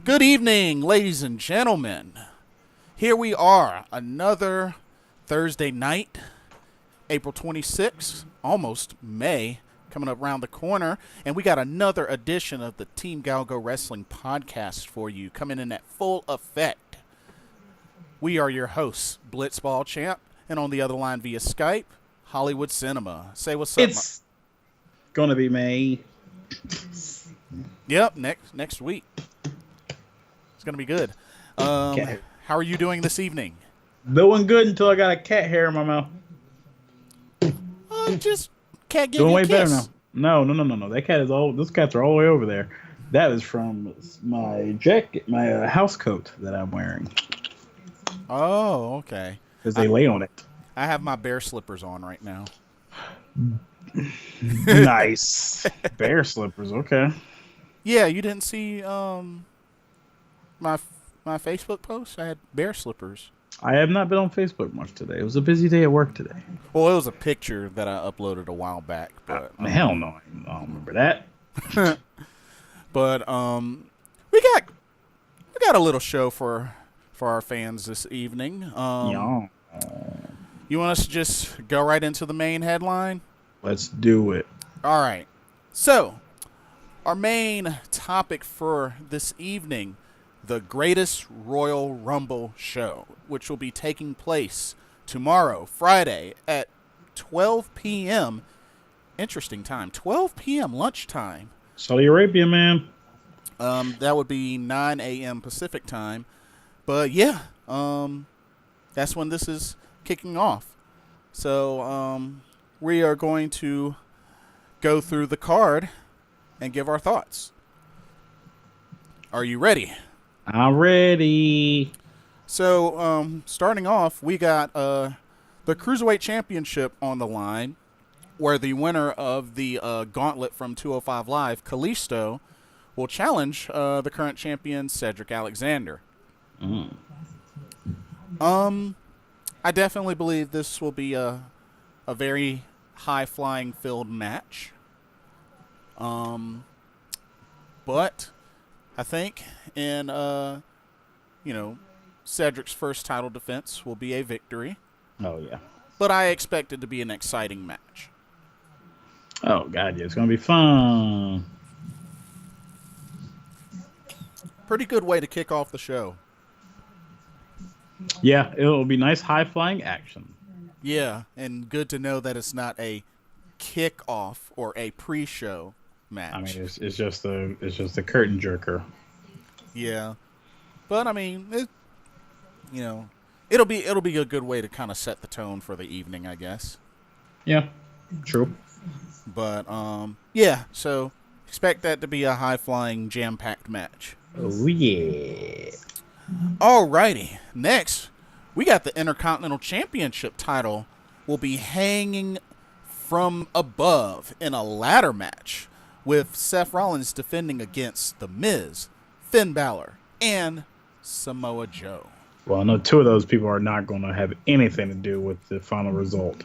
Good evening, ladies and gentlemen. Here we are, another Thursday night, April 26th, almost May, coming up around the corner, and we got another edition of the Team GOWGO Wrestling podcast for you, coming in at full effect. We are your hosts, Blitzball Champ, and on the other line via Skype, Hollywood Cinema. Say what's up. It's gonna be May. Yep, next week. It's gonna be good. How are you doing this evening? Doing good until I got a cat hair in my mouth. Just cat give Doing you a way better kiss. now. No. That cat is all. Those cats are all the way over there. That is from my jacket, my house coat that I'm wearing. Oh, okay. Because they lay on it. I have my bear slippers on right now. Nice. Bear slippers. Okay. Yeah, you didn't see my Facebook post? I had bear slippers. I have not been on Facebook much today. It was a busy day at work today. Well, it was a picture that I uploaded a while back, but Hell no, I don't remember that. but we got a little show for our fans this evening. Yeah. You want us to just go right into the main headline? Let's do it. All right. So, our main topic for this evening, the Greatest Royal Rumble show, which will be taking place tomorrow, Friday, at 12 p.m. Interesting time. 12 p.m. lunchtime. Saudi Arabia, man. That would be 9 a.m. Pacific time. But yeah, that's when this is kicking off. So we are going to go through the card and give our thoughts. Are you ready? I'm ready. So starting off, we got the Cruiserweight Championship on the line, where the winner of the gauntlet from 205 Live, Kalisto, will challenge the current champion, Cedric Alexander. I definitely believe this will be a very high-flying filled match. But I think in Cedric's first title defense will be a victory. Oh yeah. But I expect it to be an exciting match. Oh god, yeah, it's gonna be fun. Pretty good way to kick off the show. Yeah, it'll be nice high-flying action. Yeah, and good to know that it's not a kick-off or a pre-show match. I mean, it's just a curtain jerker. Yeah, but I mean, it'll be a good way to kind of set the tone for the evening, I guess. Yeah, true. But yeah, so expect that to be a high-flying, jam-packed match. Oh yeah. Alrighty, next we got the Intercontinental Championship title will be hanging from above in a ladder match with Seth Rollins defending against The Miz, Finn Balor, and Samoa Joe. Well, I know two of those people are not going to have anything to do with the final result.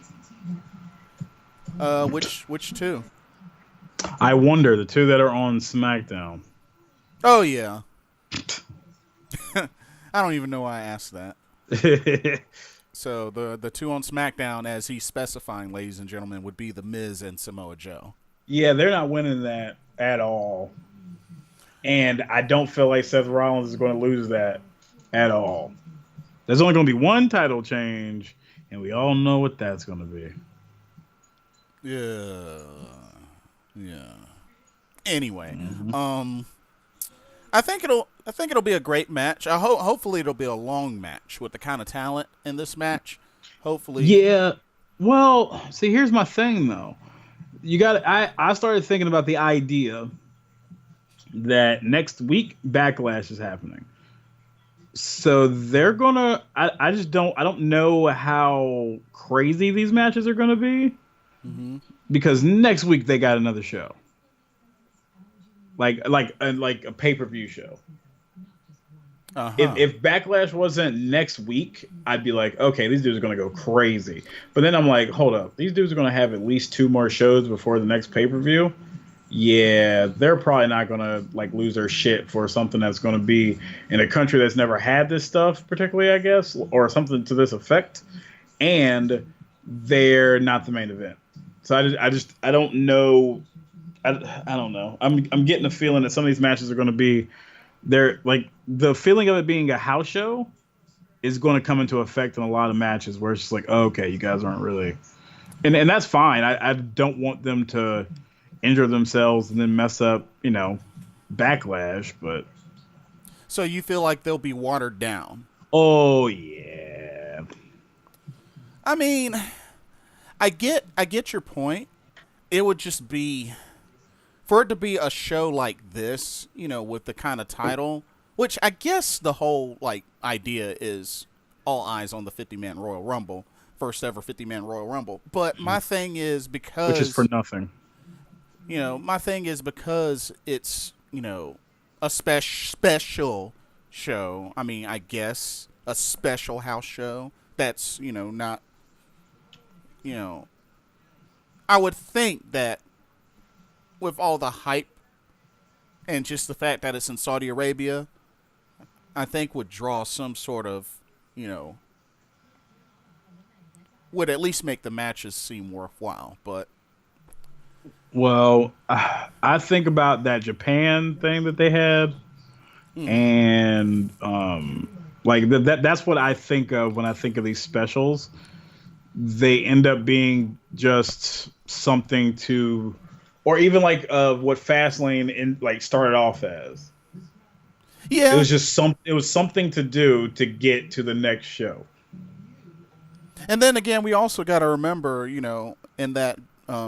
Which two? I wonder, the two that are on SmackDown. Oh yeah. I don't even know why I asked that. So the two on SmackDown, as he's specifying, ladies and gentlemen, would be The Miz and Samoa Joe. Yeah, they're not winning that at all. And I don't feel like Seth Rollins is going to lose that at all. There's only going to be one title change, and we all know what that's going to be. Yeah. Anyway, I think it'll be a great match. Hopefully it'll be a long match with the kind of talent in this match. Hopefully. Yeah. Well, see, here's my thing though. I started thinking about the idea that next week Backlash is happening. So they're gonna I don't know how crazy these matches are gonna be. Mm-hmm. Because next week they got another show. Like a pay-per-view show. Uh-huh. If Backlash wasn't next week, I'd be like, okay, these dudes are going to go crazy. But then I'm like, hold up. These dudes are going to have at least 2 more shows before the next pay-per-view. Yeah, they're probably not gonna like lose their shit for something that's gonna be in a country that's never had this stuff, particularly, I guess, or something to this effect, and they're not the main event. So I don't know. I don't know. I'm getting a feeling that some of these matches are going to be they're like the feeling of it being a house show is going to come into effect in a lot of matches where it's just like, oh, okay, you guys aren't really, and that's fine. I don't want them to injure themselves and then mess up, backlash. But So you feel like they'll be watered down? oh yeah, I mean, I get your point. It would just be for it to be a show like this, with the kind of title, which I guess the whole like idea is all eyes on the 50-man Royal Rumble, first ever 50-man Royal Rumble. But my thing is which is for because nothing. my thing is because it's a special show. I mean, I guess a special house show that's not I would think that with all the hype and just the fact that it's in Saudi Arabia, I think would draw some sort of, would at least make the matches seem worthwhile. But Well, I think about that Japan thing that they had, and like that's what I think of when I think of these specials. They end up being just something to, or even like what Fastlane started off as. yeah, It was just it was something to do to get to the next show. and then again, we also got to remember, in that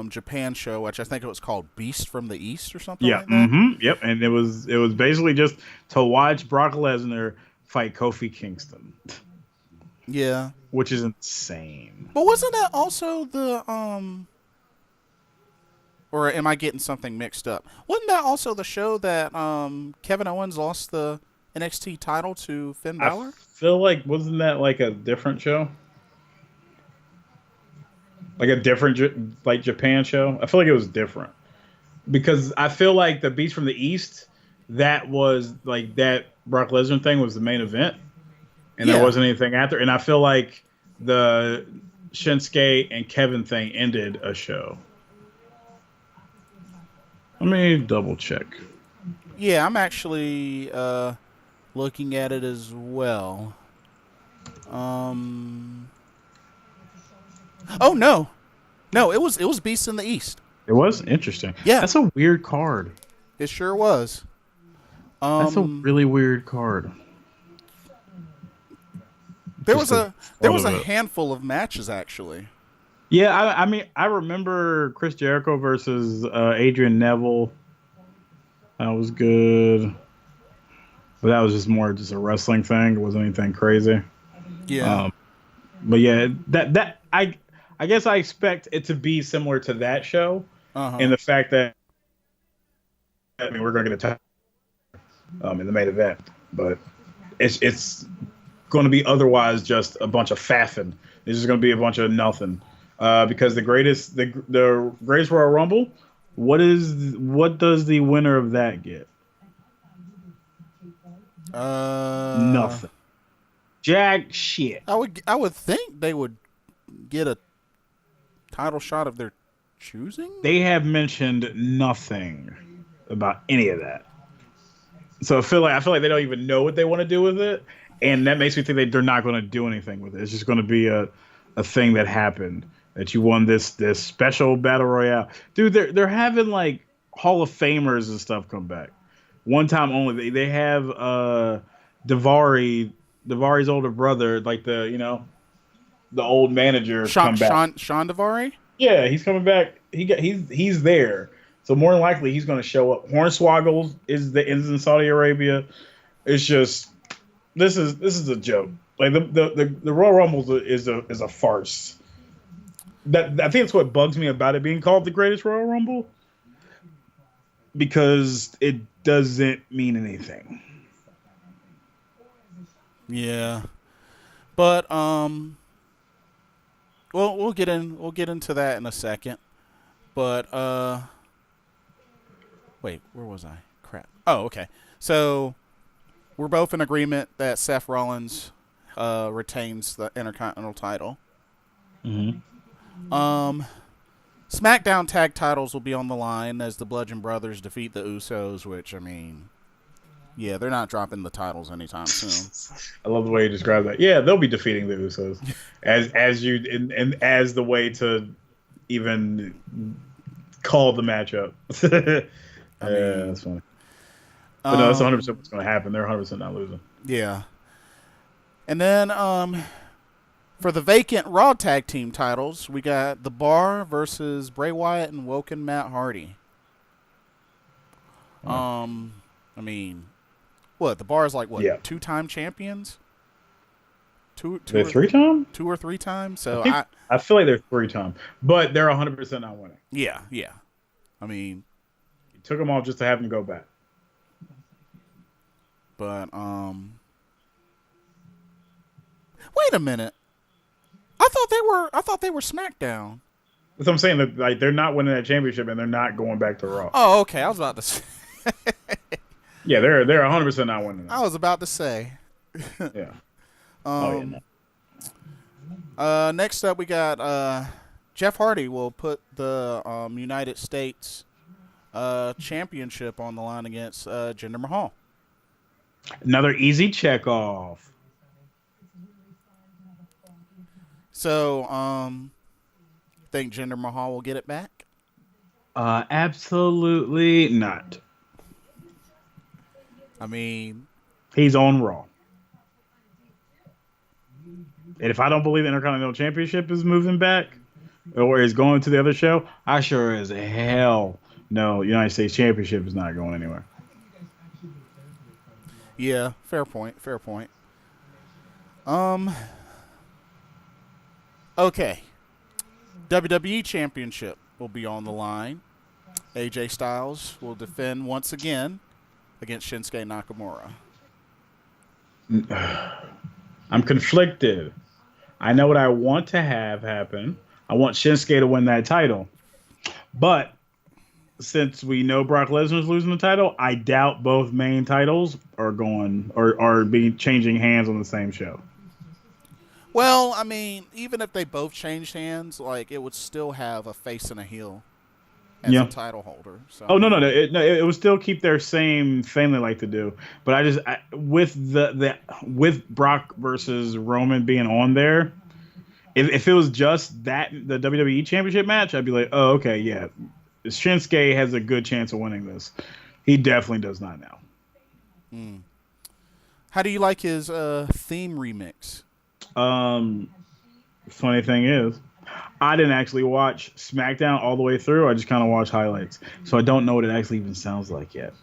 Japan show, which I think it was called Beast from the East or something Yeah. like that. Yep. And it was basically just to watch Brock Lesnar fight Kofi Kingston, Yeah, which is insane. but wasn't that also the or am I getting something mixed up? Wasn't that also the show that Kevin Owens lost the NXT title to Finn Balor? I feel like wasn't that like a different show? Like a different like Japan show? I feel like it was different because I feel like the Beast from the East, that was like that Brock Lesnar thing was the main event, and there wasn't anything after. And I feel like the Shinsuke and Kevin thing ended a show. Let me double check. Yeah, I'm actually looking at it as well. Oh no, it was Beast in the East. It was interesting. Yeah, That's a weird card. it sure was. That's a really weird card. There was a it. handful of matches actually. Yeah, I mean, I remember Chris Jericho versus Adrian Neville. That was good, but that was just a wrestling thing. It wasn't anything crazy. Yeah, But yeah, that I guess I expect it to be similar to that show, in the fact that we're going to get a title in the main event, but it's going to be otherwise just a bunch of faffing. It's just going to be a bunch of nothing. Because the greatest Royal Rumble, what does the winner of that get? Nothing. Jack shit. I would think they would get a title shot of their choosing. They have mentioned nothing about any of that. So I feel like they don't even know what they want to do with it, and that makes me think they're not going to do anything with it. It's just going to be a thing that happened. That you won this special battle royale, dude. They're having like Hall of Famers and stuff come back. One time only. They have Daivari older brother, like the old manager, come back. Sean Daivari. Yeah, he's coming back. He's there. So more than likely he's going to show up. Hornswoggle is in Saudi Arabia. It's just this is a joke. Like the Royal Rumble is a farce. I think that's what bugs me about it being called the Greatest Royal Rumble, because it doesn't mean anything. Yeah, but we'll get into that in a second. But Wait, where was I? Crap. Oh, okay. So we're both in agreement that Seth Rollins retains the Intercontinental title. SmackDown tag titles will be on the line as the Bludgeon Brothers defeat the Usos, which, I mean, yeah, they're not dropping the titles anytime soon. I love the way you describe that. Yeah, they'll be defeating the Usos as the way to even call the matchup. I mean, that's funny. But no, that's 100% what's going to happen. They're 100% not losing. Yeah. And then for the vacant Raw Tag Team titles, we got The Bar versus Bray Wyatt and Woken Matt Hardy. I mean, what? The Bar is like, what, 2-time champions? They're 3-time? 2 or 3 times? So I feel like they're 3-time. But they're 100% not winning. Yeah. I mean, you took them off just to have them go back. But, wait a minute. I thought they were SmackDown. That's what I'm saying. That, like, they're not winning that championship and they're not going back to Raw. Oh, okay. I was about to say. Yeah, they're 100% not winning that. I was about to say. Yeah. Next up, we got Jeff Hardy will put the United States championship on the line against Jinder Mahal. Another easy check off. So, think Jinder Mahal will get it back? Absolutely not. I mean, he's on Raw. And if I don't believe the Intercontinental Championship is moving back or is going to the other show, I sure as hell know United States Championship is not going anywhere. Yeah, fair point. Okay. WWE Championship will be on the line. AJ Styles will defend once again against Shinsuke Nakamura. I'm conflicted. I know what I want to have happen. I want Shinsuke to win that title. But since we know Brock Lesnar's losing the title, I doubt both main titles are going or are being changing hands on the same show. Well, I mean, even if they both changed hands, like, it would still have a face and a heel as a title holder. So. Oh, no. It would still keep their same thing they like to do. But with Brock versus Roman being on there, if it was just the WWE Championship match, I'd be like, oh, okay, yeah. Shinsuke has a good chance of winning this. He definitely does not now. How do you like his theme remix? Funny thing is, I didn't actually watch SmackDown all the way through. I just kind of watched highlights, so I don't know what it actually even sounds like yet.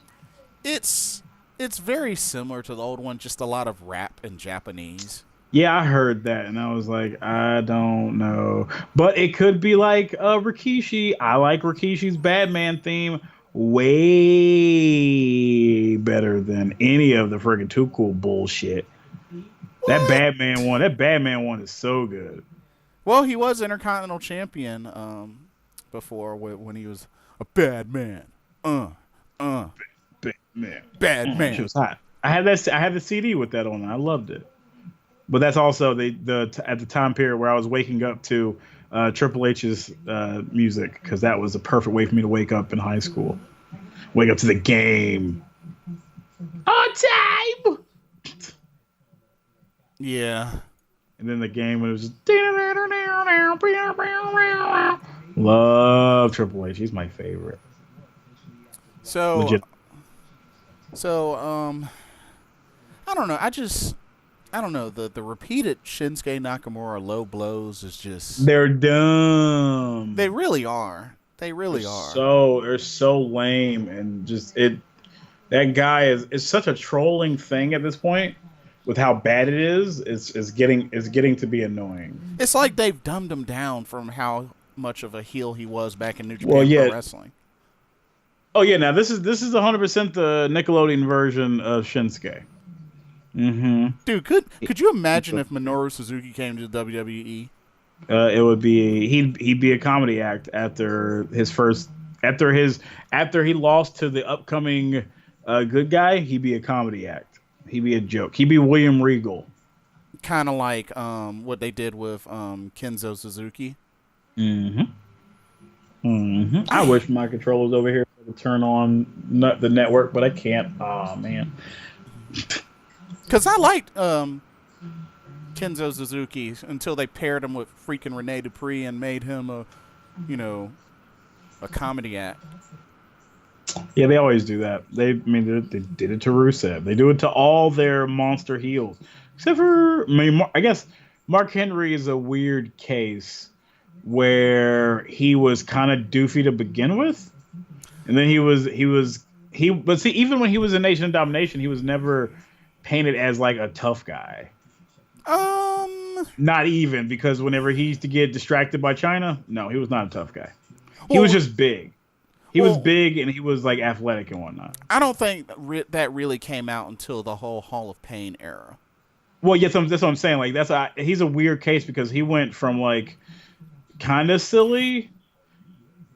It's very similar to the old one, just a lot of rap in Japanese. Yeah, I heard that, and I was like, I don't know, but it could be like Rikishi. I like Rikishi's Batman theme way better than any of the friggin' Too Cool bullshit. What? That Batman one is so good. Well, he was Intercontinental Champion before when he was a bad man. Bad man. She was hot. I had the CD with that on it. I loved it. But that's also at the time period where I was waking up to Triple H's music, because that was a perfect way for me to wake up in high school. Wake up to the game. On time. Yeah. And then the game when it was just love Triple H. He's my favorite. So legit. I don't know. I don't know. The repeated Shinsuke Nakamura low blows is just, they're dumb. They really are. They really are. They're so lame, and just that guy is such a trolling thing at this point. With how bad it is, it's getting to be annoying. It's like they've dumbed him down from how much of a heel he was back in New Japan Pro Wrestling. Oh yeah, now this is 100% the Nickelodeon version of Shinsuke. Mm-hmm. Dude, could you imagine if Minoru Suzuki came to WWE? It would be he'd be a comedy act after his first After he lost to the upcoming good guy, he'd be a comedy act. He'd be a joke. He'd be William Regal. Kind of like what they did with Kenzo Suzuki. I wish my controller's over here to turn on the network, but I can't. Oh man. Because I liked Kenzo Suzuki until they paired him with freaking Rene Dupree and made him a comedy act. Yeah, they always do that. They did it to Rusev. They do it to all their monster heels, except for I guess Mark Henry is a weird case where he was kind of doofy to begin with, and then but see, even when he was in Nation of Domination, he was never painted as like a tough guy. Not even, because whenever he used to get distracted by China, no, he was not a tough guy. He was just big. He was big and he was like athletic and whatnot. I don't think that really came out until the whole Hall of Pain era. Well, yes, that's what I'm saying. Like he's a weird case because he went from like kind of silly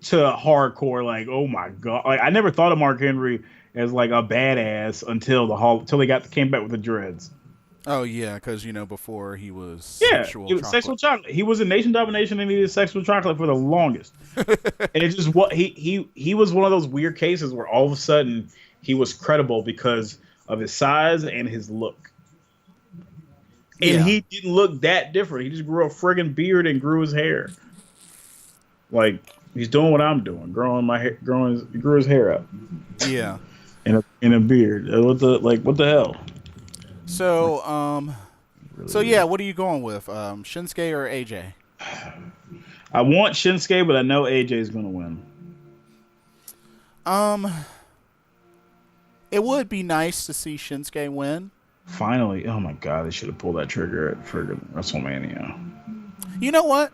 to hardcore. Like, oh my god! Like, I never thought of Mark Henry as like a badass until they came back with the dreads. Oh yeah, because before he was sexual chocolate. He was in Nation Domination and he did sexual chocolate for the longest. And it's just he was one of those weird cases where all of a sudden he was credible because of his size and his look. And he didn't look that different. He just grew a friggin' beard and grew his hair. Like, he's doing what I'm doing, grew his hair up. Yeah. In a beard. What the hell? So, yeah, what are you going with? Shinsuke or AJ? I want Shinsuke, but I know AJ is going to win. It would be nice to see Shinsuke win. Finally. Oh my god, they should have pulled that trigger at friggin' WrestleMania. You know what?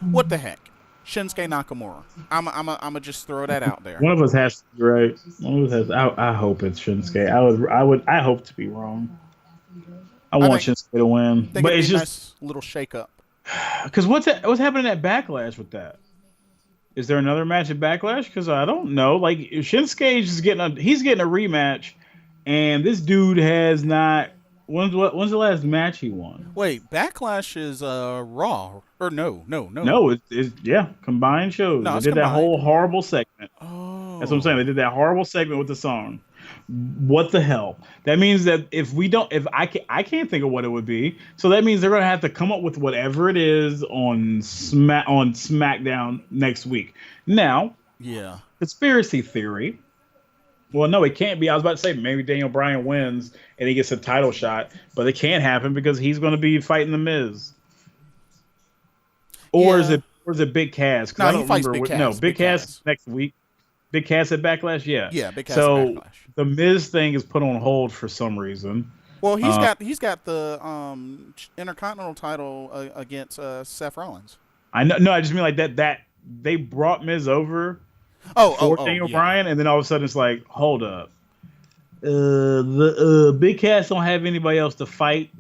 What the heck? Shinsuke Nakamura. I'm just throw that out there. One of us has to be right. One of us has. I hope it's Shinsuke. I hope to be wrong. I want Shinsuke to win, but it's just nice little shake up. Because what's happening at Backlash with that? Is there another match at Backlash? Because I don't know. Like, Shinsuke is getting a rematch, and this dude has not. When's the last match he won? Wait, Backlash is Raw or no? No, it's combined shows. No, they did that whole horrible segment. Oh, that's what I'm saying. They did that horrible segment with the song. What the hell? That means that if I can't think of what it would be. So that means they're gonna have to come up with whatever it is on SmackDown next week. Now, yeah, conspiracy theory. Well, no, it can't be. I was about to say maybe Daniel Bryan wins and he gets a title shot, but it can't happen because he's going to be fighting The Miz. Or is it Big Cass? No, he fights Big Cass. No, Big Cass next week. Big Cass at Backlash, yeah. Yeah, Big Cass at Backlash. The Miz thing is put on hold for some reason. Well, he's got the Intercontinental title against Seth Rollins. I know. No, I just mean like that they brought Miz over. For Daniel Bryan, and then all of a sudden it's like, hold up, the Big Cass don't have anybody else to fight,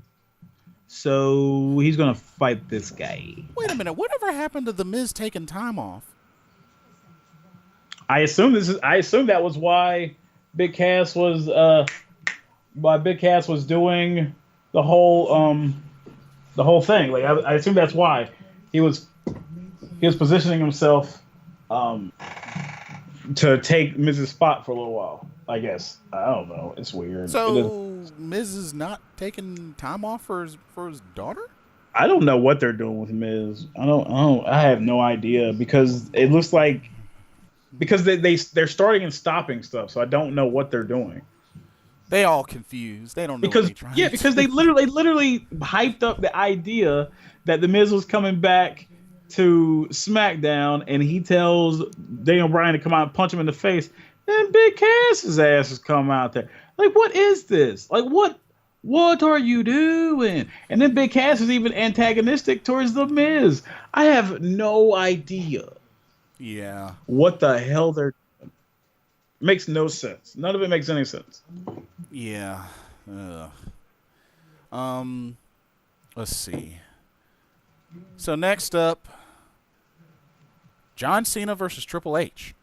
so he's gonna fight this guy. Wait a minute, whatever happened to the Miz taking time off? I assume that was why Big Cass was doing the whole thing. Like I assume that's why he was positioning himself to take Miz's spot for a little while, I guess. I don't know. It's weird. So Miz is not taking time off for his daughter? I don't know what they're doing with Miz. I have no idea because it looks like they're starting and stopping stuff, so I don't know what they're doing. They all confused. They don't know what they're trying to do. Because they literally hyped up the idea that the Miz was coming back to SmackDown, and he tells Daniel Bryan to come out and punch him in the face. Then Big Cass's ass has come out there. Like, what is this? Like, what are you doing? And then Big Cass is even antagonistic towards the Miz. I have no idea. Yeah. What the hell they're doing? Makes no sense. None of it makes any sense. Yeah. Let's see. So next up, John Cena versus Triple H.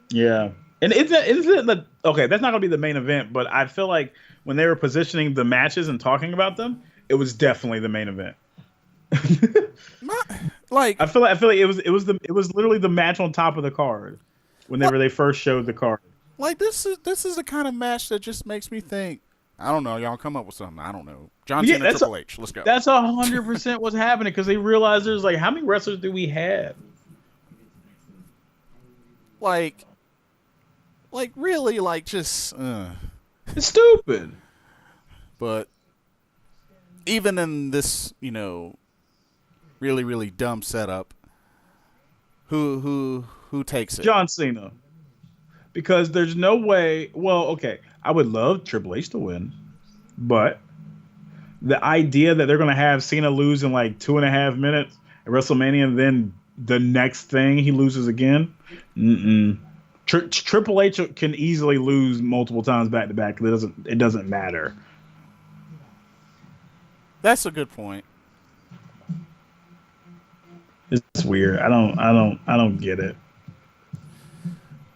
Yeah. And okay, that's not going to be the main event, but I feel like when they were positioning the matches and talking about them, it was definitely the main event. Like I feel like it was literally the match on top of the card whenever they first showed the card. Like this is the kind of match that just makes me think. I don't know. Y'all come up with something. I don't know. John Cena, Triple H. Let's go. That's 100% what's happening because they realized there's like how many wrestlers do we have? Like really, like just. It's stupid. But even in this, really really dumb setup, who takes it? John Cena. Because there's no way. Well, okay, I would love Triple H to win, but the idea that they're going to have Cena lose in like 2.5 minutes at WrestleMania, and then the next thing he loses again. Triple H can easily lose multiple times back to back. It doesn't matter. That's a good point. It's weird. I don't get it.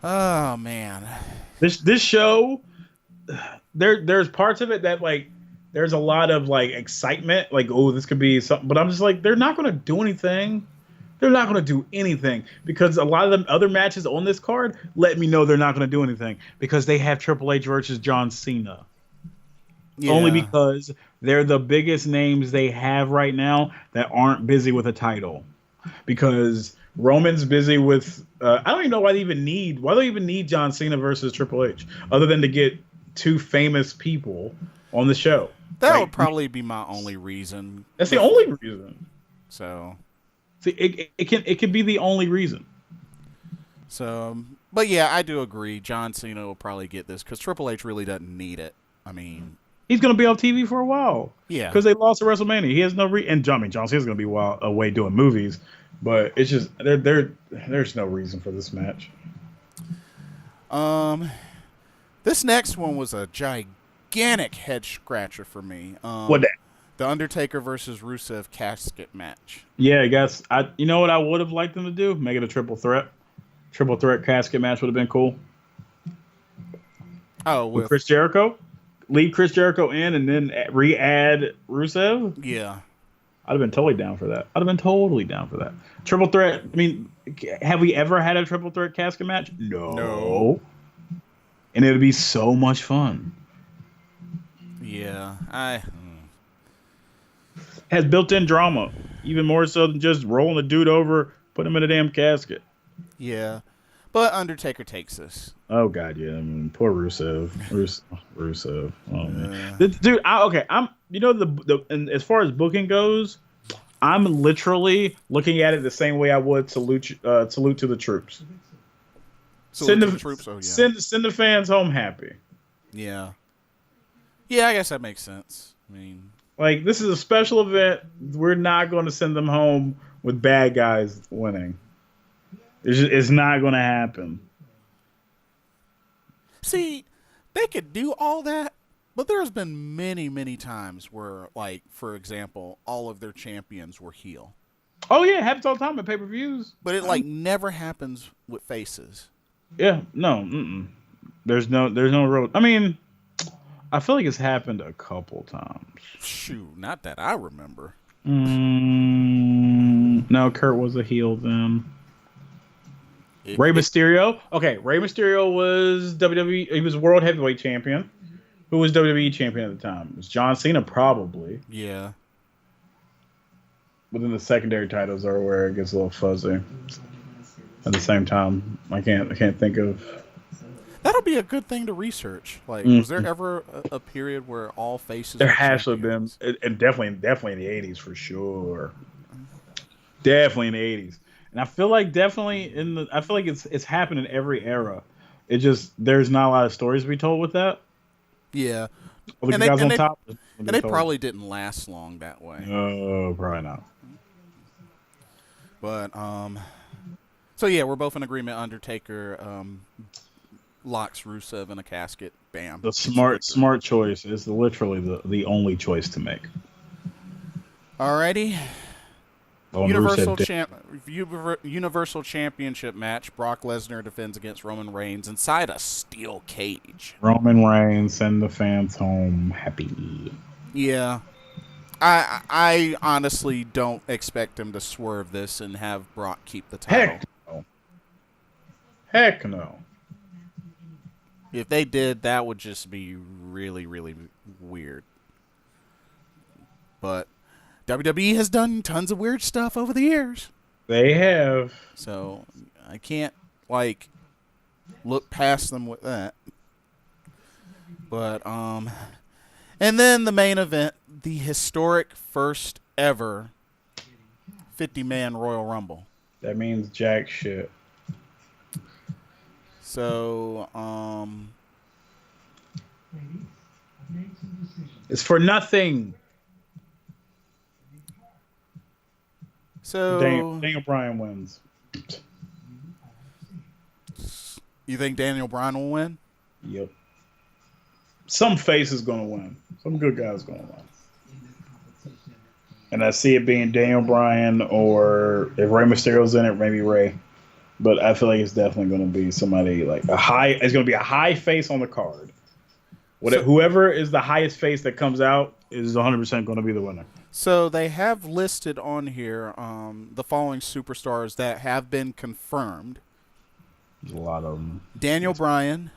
Oh man, this show, there's parts of it that like there's a lot of like excitement, like oh this could be something, but I'm just like they're not going to do anything. They're not going to do anything because a lot of the other matches on this card let me know they're not going to do anything because they have Triple H versus John Cena. Yeah. Only because they're the biggest names they have right now that aren't busy with a title. Because Roman's busy with I don't even know why they even need John Cena versus Triple H other than to get two famous people on the show. That would probably be my only reason. That's the only reason. So see, it can be the only reason. So, but yeah, I do agree. John Cena will probably get this because Triple H really doesn't need it. I mean, he's going to be on TV for a while. Yeah, because they lost at WrestleMania. He has no and John Cena's going to be away doing movies. But it's just there's no reason for this match. This next one was a gigantic head scratcher for me. What that? The Undertaker versus Rusev casket match. Yeah, I guess you know what I would have liked them to do? Make it a triple threat. Triple threat casket match would have been cool. Oh, with Chris Jericho, leave Chris Jericho in and then re-add Rusev. Yeah. I'd have been totally down for that. Triple threat. I mean, have we ever had a triple threat casket match? No. And it would be so much fun. Yeah, has built-in drama, even more so than just rolling the dude over, put him in a damn casket. Yeah, but Undertaker takes this. Oh God, yeah. I mean, poor Rusev. Rusev. Oh man, dude. I'm. You know and as far as booking goes, I'm literally looking at it the same way I would salute to the troops. Send the troops. Oh yeah. Send the fans home happy. Yeah. Yeah, I guess that makes sense. I mean, like this is a special event. We're not going to send them home with bad guys winning. It's not going to happen. See, they could do all that, but there's been many, many times where, like, for example, all of their champions were heel. Oh yeah, it happens all the time at pay-per-views. But it never happens with faces. Yeah, no, there's no road. I mean, I feel like it's happened a couple times. Shoot, not that I remember. No, Kurt was a heel then. Rey Mysterio. Okay, Rey Mysterio was WWE. He was World Heavyweight Champion. Who was WWE Champion at the time? It was John Cena, probably. Yeah. But then the secondary titles are where it gets a little fuzzy. At the same time, I can't think of. That'll be a good thing to research. Like, was there ever a period where all faces? There has to have been, and definitely in the '80s for sure. Definitely in the '80s. And I feel like it's happened in every era. It just there's not a lot of stories to be told with that. Yeah, and they probably didn't last long that way. No, probably not. But so yeah, we're both in agreement. Undertaker locks Rusev in a casket. Bam. The smart choice is literally the only choice to make. Alrighty. Oh, Rusev did. Universal Championship match. Brock Lesnar defends against Roman Reigns inside a steel cage. Roman Reigns send the fans home happy. Yeah. I honestly don't expect him to swerve this and have Brock keep the title. Heck no. Heck no. If they did, that would just be really, really weird. But WWE has done tons of weird stuff over the years. They have. So I can't, look past them with that. But, and then the main event, the historic first ever 50-man Royal Rumble. That means jack shit. So, it's for nothing. So Daniel Bryan wins. You think Daniel Bryan will win? Yep. Some face is gonna win. Some good guy's gonna win. And I see it being Daniel Bryan, or if Rey Mysterio's in it, maybe Rey. But I feel like it's definitely going to be somebody like a high. It's going to be a high face on the card. Whoever is the highest face that comes out is 100% going to be the winner. So they have listed on here the following superstars that have been confirmed. There's a lot of them. Daniel Bryan,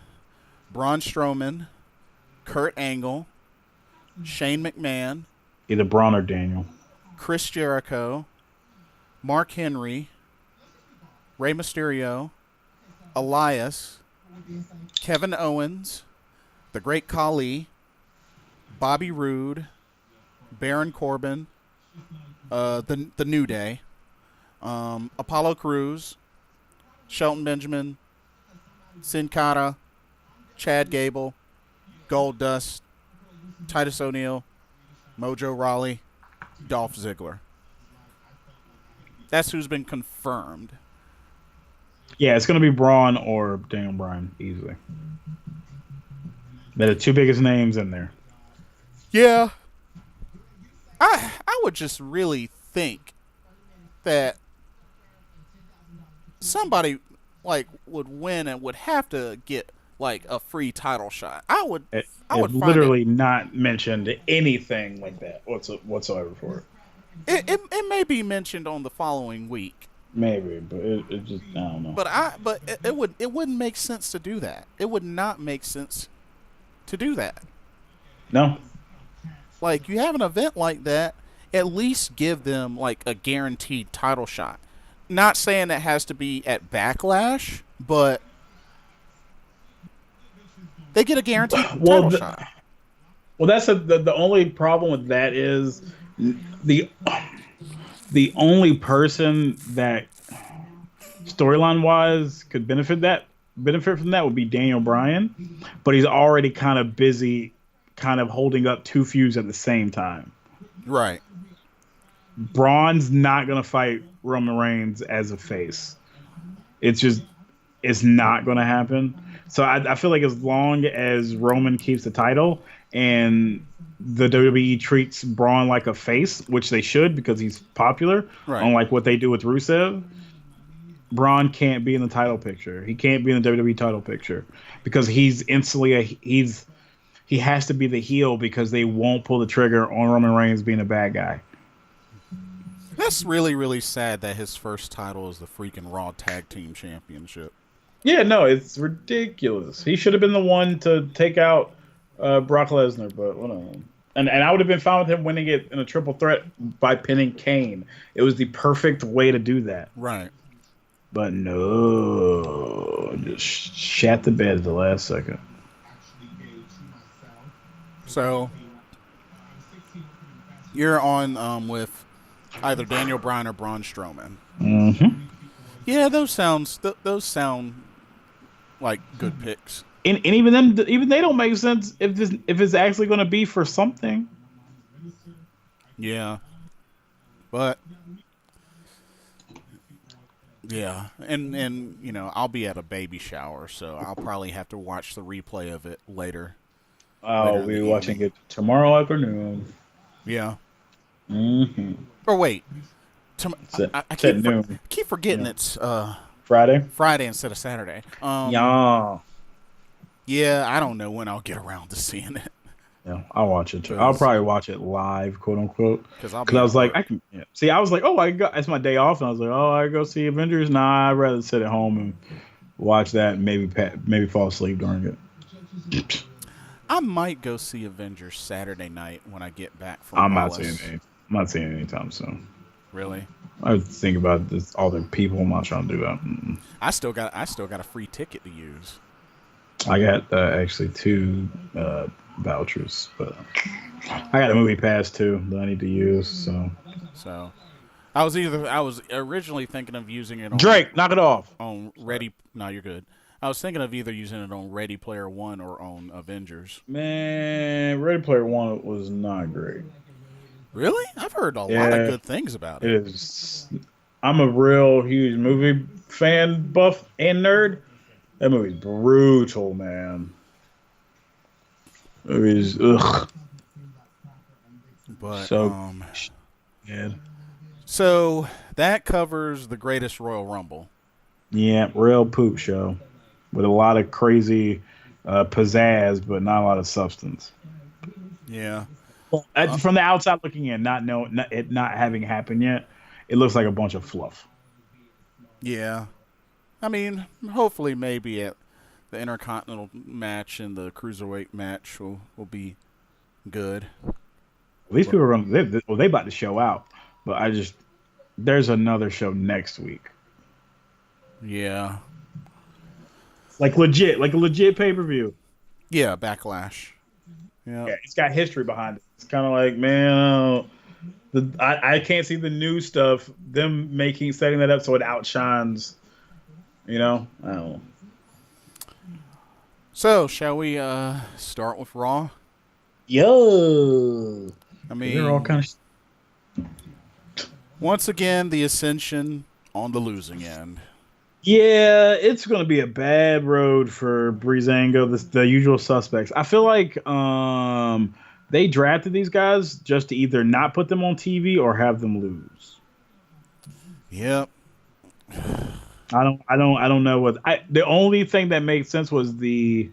Braun Strowman, Kurt Angle, Shane McMahon, Either Braun or Daniel. Chris Jericho, Mark Henry, Rey Mysterio, Elias, Kevin Owens, The Great Khali, Bobby Roode, Baron Corbin, the New Day, Apollo Crews, Shelton Benjamin, Sin Cara, Chad Gable, Goldust, Titus O'Neil, Mojo Rawley, Dolph Ziggler. That's who's been confirmed. Yeah, it's going to be Braun or Daniel Bryan, easily. They're the two biggest names in there. Yeah. I would just really think that somebody would win and would have to get a free title shot. I would literally not mentioned anything like that whatsoever for it. It may be mentioned on the following week. Maybe, but it just, I don't know. But it wouldn't make sense to do that. It would not make sense to do that. No. You have an event like that, at least give them a guaranteed title shot. Not saying that has to be at Backlash, but they get a guaranteed title shot. Well, that's the only problem with that is the only person that storyline wise could benefit from that would be Daniel Bryan, but he's already kind of busy kind of holding up two feuds at the same time. Right. Braun's not going to fight Roman Reigns as a face. It's not going to happen. So I feel like as long as Roman keeps the title and the WWE treats Braun like a face, which they should because he's popular, right, unlike what they do with Rusev, Braun can't be in the title picture. He can't be in the WWE title picture because he's instantly he has to be the heel because they won't pull the trigger on Roman Reigns being a bad guy. That's really, really sad that his first title is the freaking Raw Tag Team Championship. Yeah, no, it's ridiculous. He should have been the one to take out Brock Lesnar, but whatever. And I would have been fine with him winning it in a triple threat by pinning Kane. It was the perfect way to do that. Right. But no, just shat the bed at the last second. So you're on with either Daniel Bryan or Braun Strowman. Mm-hmm. Yeah, those sound like good picks. And even they don't make sense if it's actually going to be for something. Yeah, but yeah, and I'll be at a baby shower, so I'll probably have to watch the replay of it later. I'll be watching it tomorrow afternoon. Yeah. Mm-hmm. Or wait, I It's at noon. keep forgetting it's Friday. Friday instead of Saturday. Yeah. Yeah, I don't know when I'll get around to seeing it. Yeah, I'll watch it too. I'll probably watch it live, quote unquote. Because I was like, I can see. I was like, oh, I go. It's my day off, and I was like, oh, I go see Avengers. Nah, I'd rather sit at home and watch that, and maybe fall asleep during it. I might go see Avengers Saturday night when I get back from. I'm Wallace. I'm not seeing it anytime soon. Really? I was thinking about this. All the people. I'm not trying to do that. I still got a free ticket to use. I got actually 2 vouchers, but I got a movie pass too that I need to use. So I was originally thinking of using it on Drake, knock it off. On Ready. No, you're good. I was thinking of either using it on Ready Player One or on Avengers. Man, Ready Player One was not great. Really? I've heard a lot of good things about it. It is. I'm a real huge movie fan, buff, and nerd. That movie's brutal, man. It is ugh. But yeah. So that covers the Greatest Royal Rumble. Yeah, real poop show with a lot of crazy pizzazz, but not a lot of substance. Yeah. From the outside looking in, not having happened yet, it looks like a bunch of fluff. Yeah. I mean, hopefully maybe at the Intercontinental match and the Cruiserweight match will be good. Well, these people are they about to show out, but there's another show next week. Yeah. Like a legit pay-per-view. Yeah, Backlash. Yeah, it's got history behind it. It's kind of like, man, I can't see the new stuff. Them setting that up so it outshines. I don't know. So, shall we start with Raw? Yo. I mean, they're all kind of. Once again, the Ascension on the losing end. Yeah, it's going to be a bad road for Breezango, the usual suspects. I feel like they drafted these guys just to either not put them on TV or have them lose. Yep. I don't know what the only thing that made sense was the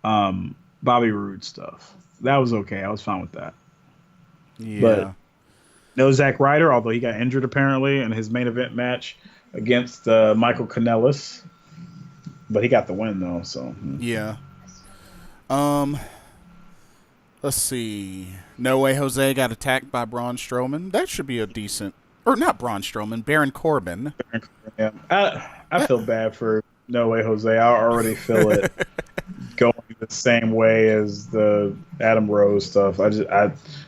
Bobby Roode stuff. That was okay. I was fine with that. Yeah. But no Zack Ryder, although he got injured apparently in his main event match against Michael Kanellis. But he got the win though, so yeah. Let's see. No Way Jose got attacked by Braun Strowman. That should be a decent, or not Braun Strowman, Baron Corbin. Yeah. I feel bad for No Way Jose. I already feel it going the same way as the Adam Rose stuff.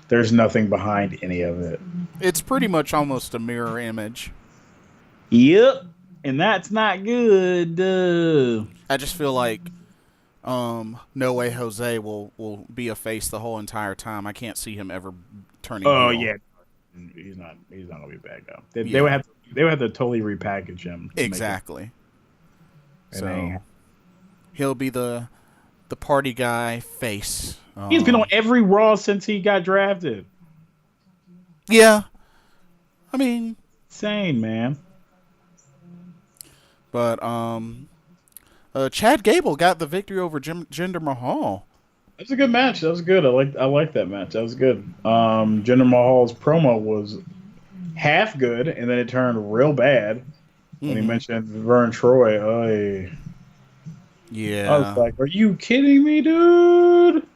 There's nothing behind any of it. It's pretty much almost a mirror image. Yep, and that's not good. I just feel like No Way Jose will be a face the whole entire time. I can't see him ever turning. Oh yeah, he's not gonna be a bad guy. They would have to totally repackage him. Exactly. So he'll be the party guy face. He's been on every Raw since he got drafted. Yeah, I mean, insane, man. But Chad Gable got the victory over Jinder Mahal. That was a good match. That was good. I like that match. That was good. Jinder Mahal's promo was half good, and then it turned real bad when he mentioned Vern Troy. Oh, yeah. I was like, "Are you kidding me, dude?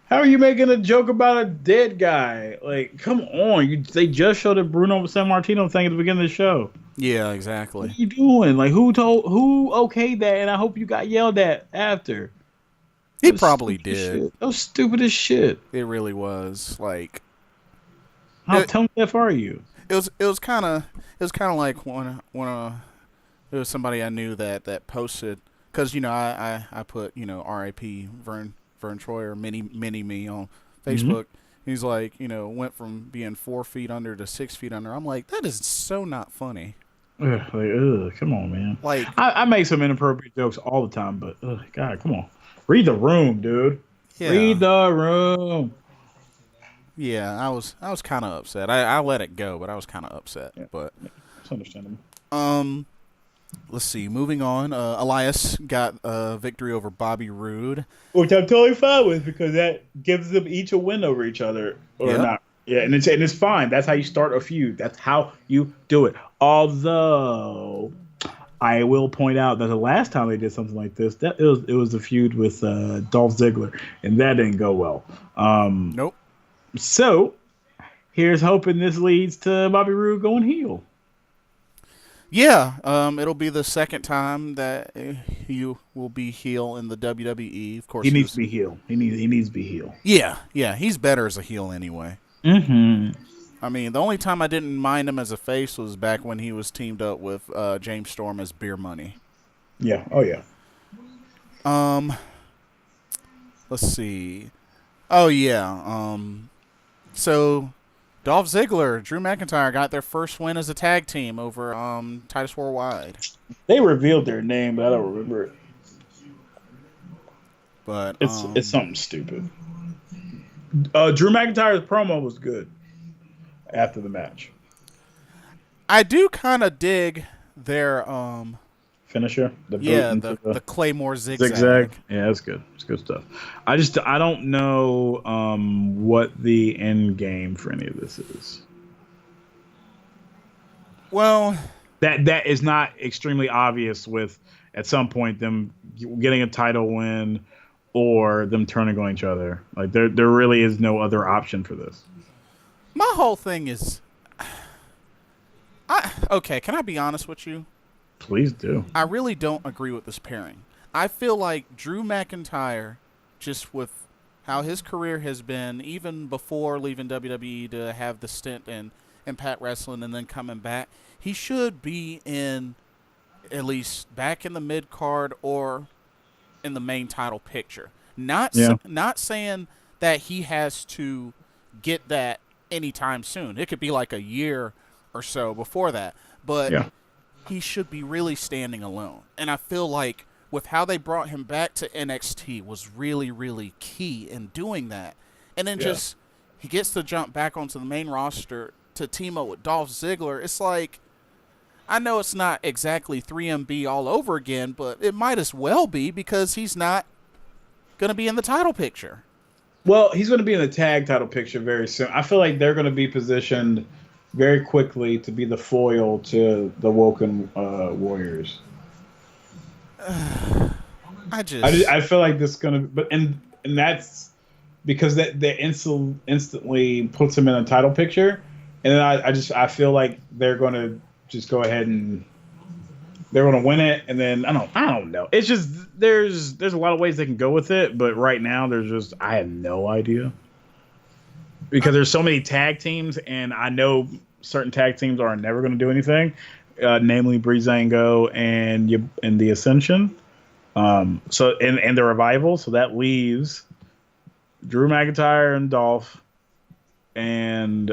How are you making a joke about a dead guy? Like, come on! They just showed the Bruno Sammartino thing at the beginning of the show. Yeah, exactly. What are you doing? Like, who okayed that? And I hope you got yelled at after. He probably did. That was stupid as shit. It really was. Like, how tone deaf are you? It was kind of like when there was somebody I knew that posted, because I put R.I.P. Vern Troyer mini me on Facebook. He's like, went from being 4 feet under to 6 feet under. I'm like, that is so not funny. Come on, man. Like, I make some inappropriate jokes all the time, but God, come on, read the room, dude. Yeah. Read the room. Yeah, I was kind of upset. I let it go, but I was kind of upset. Yeah, But it's understandable. let's see. Moving on, Elias got a victory over Bobby Roode. Which I'm totally fine with because that gives them each a win over each other, or Yep. not. Yeah, and it's fine. That's how you start a feud. That's how you do it. Although I will point out that the last time they did something like this, that it was a feud with Dolph Ziggler, and that didn't go well. Nope. So here's hoping this leads to Bobby Roode going heel. Yeah, it'll be the second time that you will be heel in the WWE. Of course, He needs to be heel. He needs to be heel. Yeah, he's better as a heel anyway. Mm-hmm. I mean, the only time I didn't mind him as a face was back when he was teamed up with James Storm as Beer Money. Yeah. Oh yeah. Let's see. Oh yeah. So Dolph Ziggler, Drew McIntyre got their first win as a tag team over Titus Worldwide. They revealed their name, but I don't remember it. But It's something stupid. Drew McIntyre's promo was good after the match. I do kind of dig their Finisher, the Claymore zigzag. Yeah, that's good. It's good stuff. I don't know what the end game for any of this is. Well, that is not extremely obvious with at some point them getting a title win or them turning on each other. Like there really is no other option for this. my whole thing is, okay, can I be honest with you? Please do. I really don't agree with this pairing. I feel like Drew McIntyre, just with how his career has been, even before leaving WWE to have the stint in Impact Wrestling and then coming back, he should be in at least back in the mid card or in the main title picture. Not saying that he has to get that anytime soon. It could be like a year or so before that, but he should be really standing alone. And I feel like with how they brought him back to NXT was really, really key in doing that. And then just he gets to jump back onto the main roster to team up with Dolph Ziggler. It's like, I know it's not exactly 3MB all over again, but it might as well be because he's not going to be in the title picture. Well, he's going to be in the tag title picture very soon. I feel like they're going to be positioned very quickly to be the foil to the Woken Warriors. I feel like this is going to, but and that's because that instantly puts him in a title picture, and then I feel like they're going to just go ahead and they're going to win it, and then I don't know. It's just there's a lot of ways they can go with it, but right now I have no idea because there's so many tag teams, and I know certain tag teams are never going to do anything, namely Breezango and the Ascension, so and the Revival. So that leaves Drew McIntyre and Dolph, and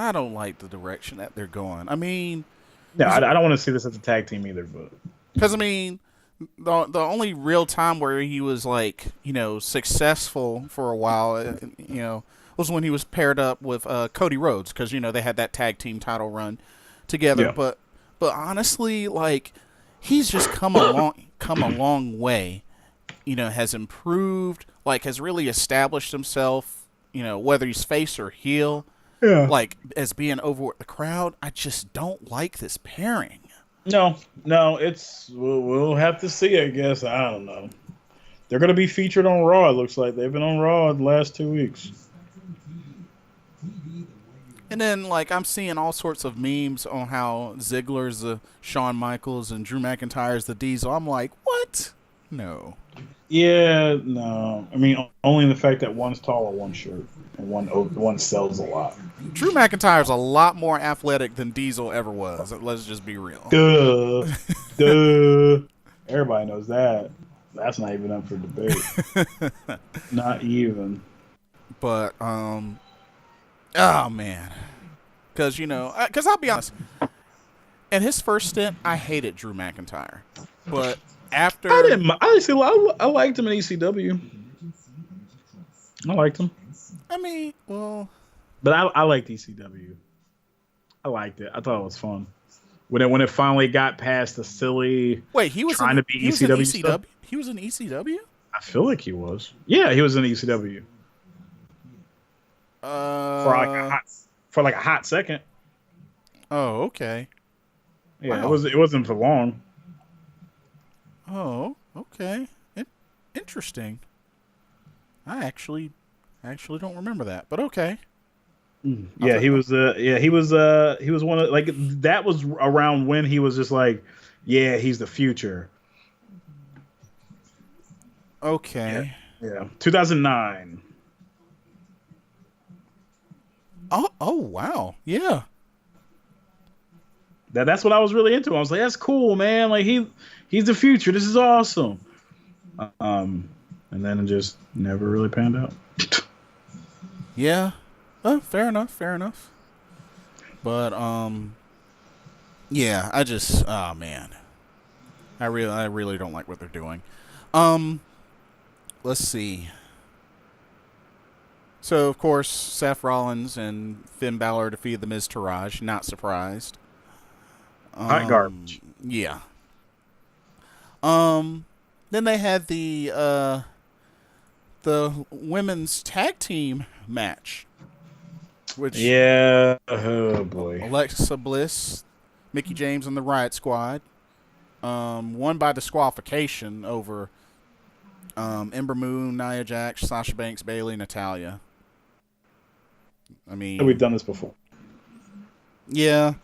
I don't like the direction that they're going. I mean, no, I don't want to see this as a tag team either, but because I mean, the only real time where he was like, successful for a while, was when he was paired up with Cody Rhodes, because they had that tag team title run together. Yeah. But honestly, like, he's just come a long way. Has improved, like, has really established himself. Whether he's face or heel, like as being over with the crowd. I just don't like this pairing. No, we'll have to see, I guess. I don't know. They're going to be featured on Raw, it looks like. They've been on Raw the last 2 weeks. And then, like, I'm seeing all sorts of memes on how Ziggler's the Shawn Michaels and Drew McIntyre's the Diesel. I'm like, what? No. Yeah, no. I mean, only in the fact that one's tall and one's short. And one sells a lot. Drew McIntyre's a lot more athletic than Diesel ever was. Let's just be real. Duh. Everybody knows that. That's not even up for debate. Not even. But, oh, man. Because, I'll be honest. In his first stint, I hated Drew McIntyre. But after... I liked him in ECW. I liked him, I mean, well, but I liked ECW. I liked it. I thought it was fun when it finally got past the silly wait, trying to be he was in ECW stuff. ECW. He was in ECW. I feel like he was. Yeah, he was in ECW for like a Uh hot second. oh, okay. Yeah, Wow. it wasn't for long. Oh, okay. Interesting. I actually don't remember that, but okay. Yeah, he was. He was one of like that was around when he was just like, yeah, he's the future. Yeah, Okay. yeah. 2009. Oh, wow. Yeah. That's what I was really into. I was like, that's cool, man. Like he's the future. This is awesome. And then it just never really panned out. Yeah. Oh, fair enough. Fair enough. But yeah, oh man. I really don't like what they're doing. Let's see. So of course, Seth Rollins and Finn Balor defeated the Miz Taraj. Not surprised. Hot garbage. Yeah. Then they had the women's tag team match, which Yeah. Oh boy. Alexa Bliss, Mickey James, and the Riot Squad won by disqualification over Ember Moon, Nia Jax, Sasha Banks, Bayley, Natalya. I mean, We've done this before. yeah.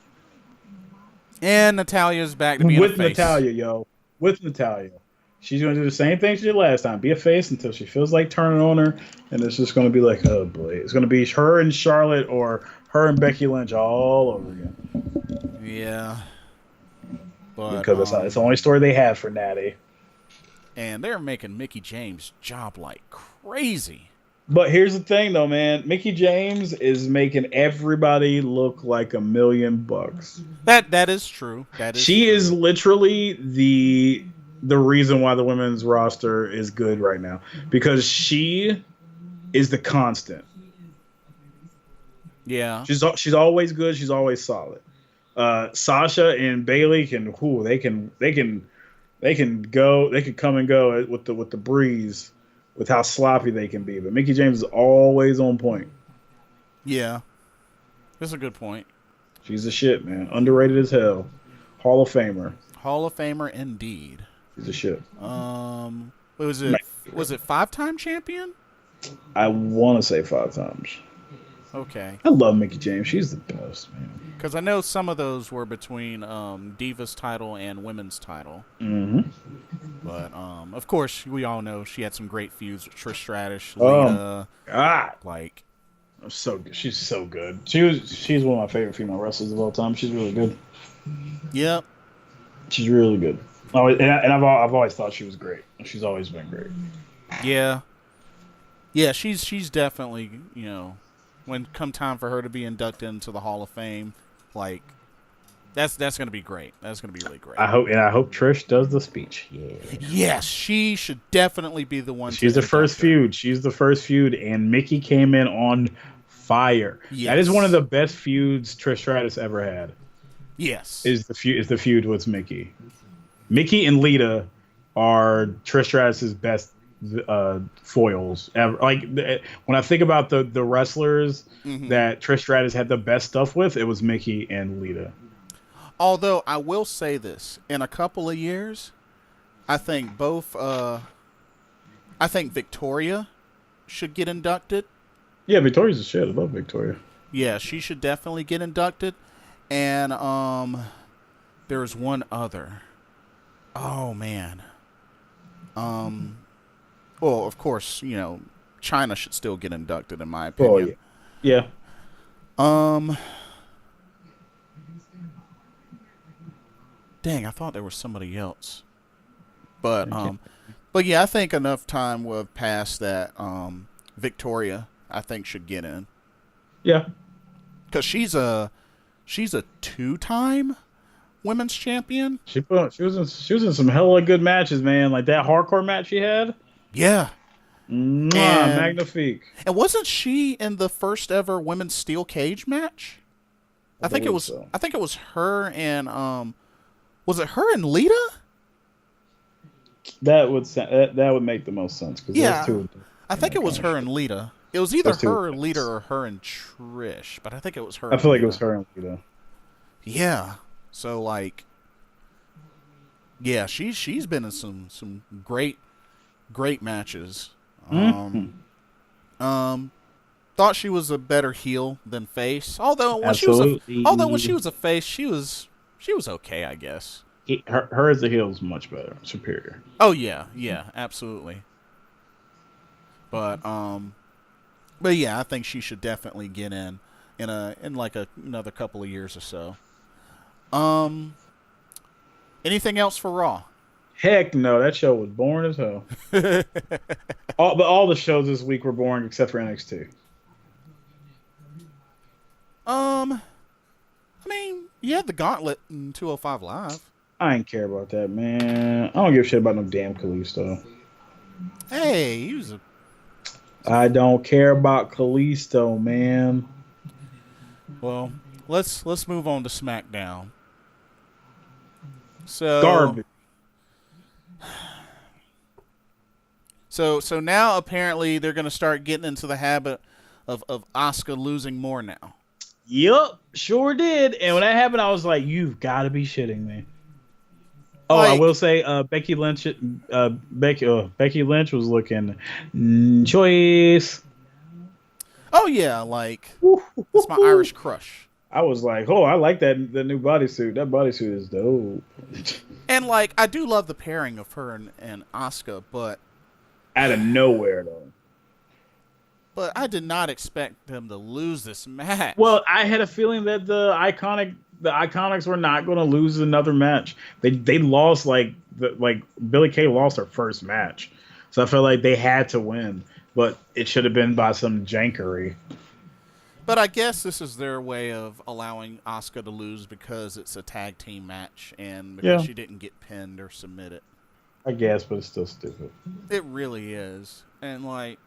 And Natalia's back to being With a face. Natalya, yo. With Natalya. She's going to do the same thing she did last time. Be a face until she feels like turning on her. And it's just going to be like, oh, boy. It's going to be her and Charlotte or her and Becky Lynch all over again. Yeah. But, Because it's the only story they have for Natty. And they're making Mickey James' job like crazy. But here's the thing, though, man. Mickey James is making everybody look like $1 million. That is true. She is literally the reason why the women's roster is good right now, because she is the constant. Yeah. She's always good. She's always solid. Sasha and Bayley can come and go with the breeze, with how sloppy they can be. But Mickey James is always on point. Yeah. That's a good point. She's the shit, man. Underrated as hell. Hall of Famer. Hall of Famer indeed. She's the shit. What was it? Was it 5-time champion? I want to say 5 times. Okay. I love Mickey James. She's the best, man. Because I know some of those were between Divas title and women's title. Mm-hmm. But of course, we all know she had some great feuds with Trish Stratus, Oh, Lita. God. Like, So good. She's so good. She's one of my favorite female wrestlers of all time. She's really good. yep. She's really good. I've always thought she was great. She's always been great. Yeah. Yeah, she's definitely, when come time for her to be inducted into the Hall of Fame, like that's going to be great. That's going to be really great. I hope Trish does the speech. Yeah. Yes, she should definitely be the one. She's the first feud. She's the first feud, and Mickey came in on fire. Yes. That is one of the best feuds Trish Stratus ever had. Yes. Is the feud with Mickey. Mickey and Lita are Trish Stratus's best foils ever. Like when I think about the wrestlers that Trish Stratus had the best stuff with, it was Mickey and Lita. Although I will say this, in a couple of years, I think Victoria should get inducted. Yeah, Victoria's a shit. I love Victoria. Yeah, she should definitely get inducted. And there's one other. Oh man. Well, of course, China should still get inducted, in my opinion. Oh, yeah. Dang, I thought there was somebody else. But yeah, I think enough time will have passed that Victoria, I think, should get in. Yeah. Because she's a 2-time women's champion. She was in some hella good matches, man. Like that hardcore match she had. Yeah. Mwah, And magnifique. wasn't she in the first ever women's steel cage match? I believe so. I think it was her and was it her and Lita? That would make the most sense because those Yeah, two I are in think that it was kind of her shit. and Lita. It was either Those two. her and Lita or her and Trish, but I think it was her I and feel like it was Lita. her and Lita. Yeah. So like, yeah, she's been in some great matches. Mm-hmm. Um, thought she was a better heel than face. Although when she Absolutely. was a face, she was okay, I guess. Her as a heel is much better, superior. Oh yeah, yeah, absolutely. But but yeah, I think she should definitely get in like another couple of years or so. Um, anything else for Raw? Heck no, that show was boring as hell. All the shows this week were boring except for NXT. I mean, you had the Gauntlet in 205 Live. I ain't care about that, man. I don't give a shit about no damn Kalisto. Hey, I don't care about Kalisto, man. well. Let's move on to SmackDown. So Garbage. so now apparently they're gonna start getting into the habit of Asuka losing more now. Yup, sure did. And when that happened, I was like, "You've got to be shitting me." Oh, I will Like, say, Becky Lynch was looking choice. oh yeah, like that's my Irish crush. I was like, "Oh, I like the new bodysuit. That bodysuit is dope." And like I do love the pairing of her and Asuka, Out of nowhere, though. but I did not expect them to lose this match. Well, I had a feeling that the Iconics were not going to lose another match. They lost like Billy Kay lost her first match, so I felt like they had to win, but it should have been by some jankery. But I guess this is their way of allowing Asuka to lose because it's a tag team match and because Yeah, she didn't get pinned or submitted. I guess, but it's still stupid. It really is. And like,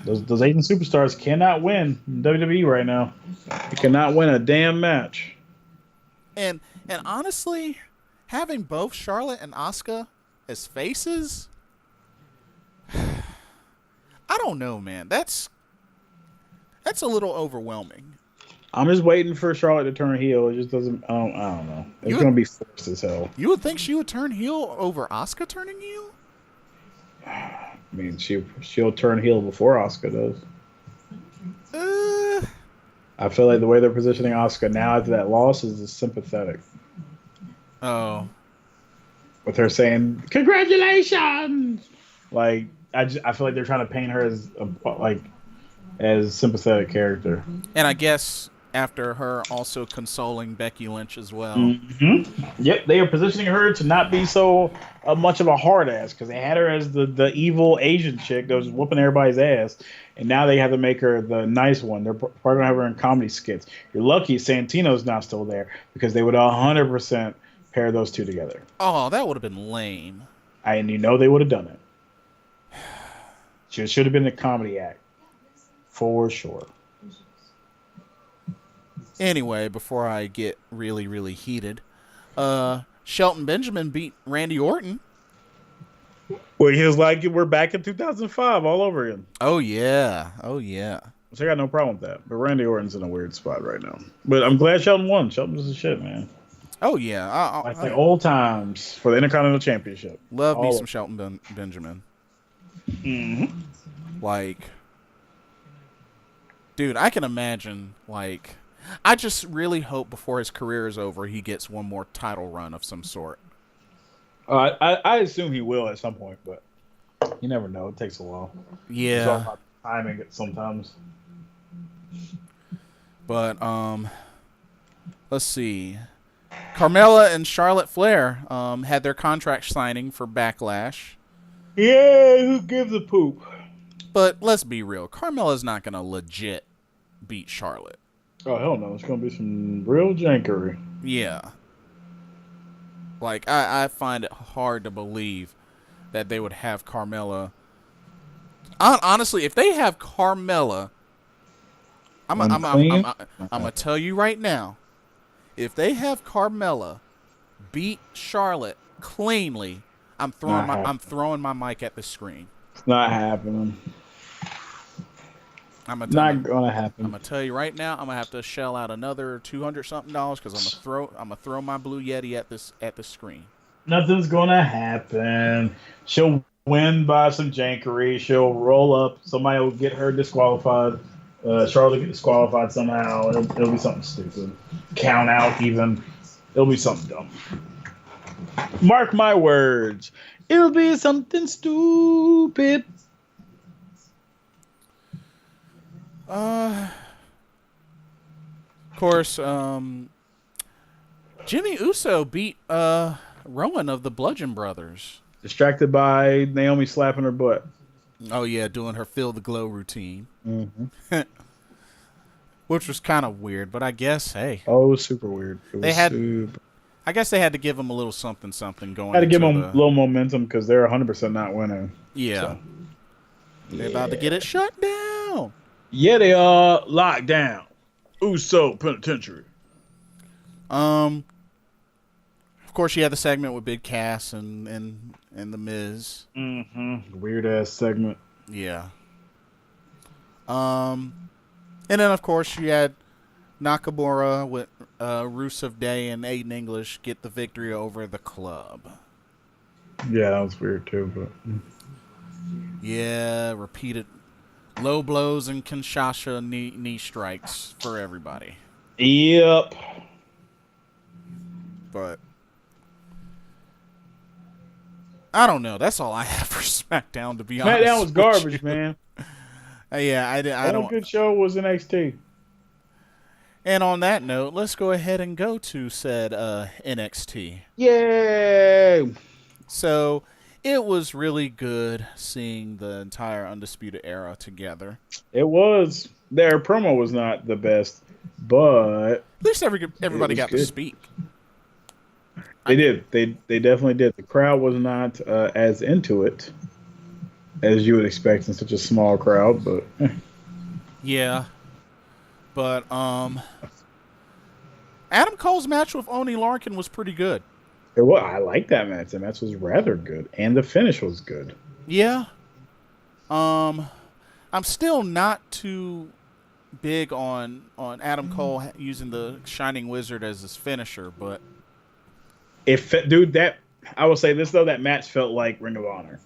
Those Asian superstars cannot win in WWE right now. They cannot win a damn match. and honestly, having both Charlotte and Asuka as faces, I don't know, man. That's a little overwhelming. I'm just waiting for Charlotte to turn heel. It just doesn't. I don't know. It's You gonna would be forced as hell. you would think she would turn heel over Asuka turning heel? I mean, she'll turn heel before Asuka does. Uh, I feel like the way they're positioning Asuka now after that loss is sympathetic. oh. With her saying "Congratulations," like I feel like they're trying to paint her as as sympathetic character. And I guess after her also consoling Becky Lynch as well. Yep, they are positioning her to not be so much of a hard ass because they had her as the evil Asian chick that was whooping everybody's ass, and now they have to make her the nice one. They're probably gonna have her in comedy skits. You're lucky Santino's not still there because they would 100% pair those two together. Oh, that would have been lame. And you know they would have done it. She should have been a comedy act for sure. Anyway, before I get really, really heated, Shelton Benjamin beat Randy Orton. Well, he was like, we're back in 2005 all over again. Oh yeah, oh yeah. So I got no problem with that. But Randy Orton's in a weird spot right now. But I'm glad Shelton won. Shelton's the shit, man. Oh yeah. Like the old times for the Intercontinental Championship. Love me All some of- Shelton Benjamin. Mhm. Like, dude, I can imagine. Like, I just really hope before his career is over, he gets one more title run of some sort. I assume he will at some point, but you never know. It takes a while. It's all Yeah, about timing it sometimes. but let's see. Carmella and Charlotte Flair had their contract signing for Backlash. Yeah, who gives a poop? But let's be real, Carmella's not gonna legit beat Charlotte. Oh, hell no. It's going to be some real jankery. Yeah. Like, I find it hard to believe that they would have Carmella Honestly, if they have Carmella, Unclean. I'm gonna tell you right now, if they have Carmella beat Charlotte cleanly, Not happening. I'm throwing my mic at the screen. It's not happening. I'm Not gonna gonna happen. tell you right now, I'm gonna have to shell out another $200 something because I'm gonna throw my blue Yeti at the screen. Nothing's gonna happen. She'll win by some jankery. She'll roll up. Somebody will get her disqualified. Charlotte will get disqualified somehow. It'll be something stupid. Count out even. It'll be something dumb. Mark my words. It'll be something stupid. Of course, Jimmy Uso beat Rowan of the Bludgeon Brothers. Distracted by Naomi slapping her butt. Oh yeah, doing her Feel the Glow routine. Mm-hmm. Which was kind of weird, but I guess, hey. Oh, it was super weird. I guess they had to give them a little something going. Had to give them a little momentum because they're 100% not winning. Yeah. So. They're about to get it shut down. Yeah, they are locked down. Uso Penitentiary. Of course, you had the segment with Big Cass and the Miz. Mm-hmm. Weird ass segment. Yeah. And then of course you had Nakamura with Rusev Day and Aiden English get the victory over the Club. Yeah, that was weird too, but yeah, repeated low blows and Kinshasa knee strikes for everybody. Yep. But I don't know. That's all I have for SmackDown, to be honest. SmackDown was garbage, man. Yeah, I don't. One good show was NXT. And on that note, let's go ahead and go to said NXT. Yay! So it was really good seeing the entire Undisputed Era together. It was. Their promo was not the best, but at least everybody got to speak. They did. They definitely did. The crowd was not as into it as you would expect in such a small crowd, but yeah. But Adam Cole's match with Oney Larkin was pretty good. I like that match. The match was rather good, and the finish was good. Yeah. I'm still not too big on Adam Cole using the Shining Wizard as his finisher, but I will say this though, that match felt like Ring of Honor.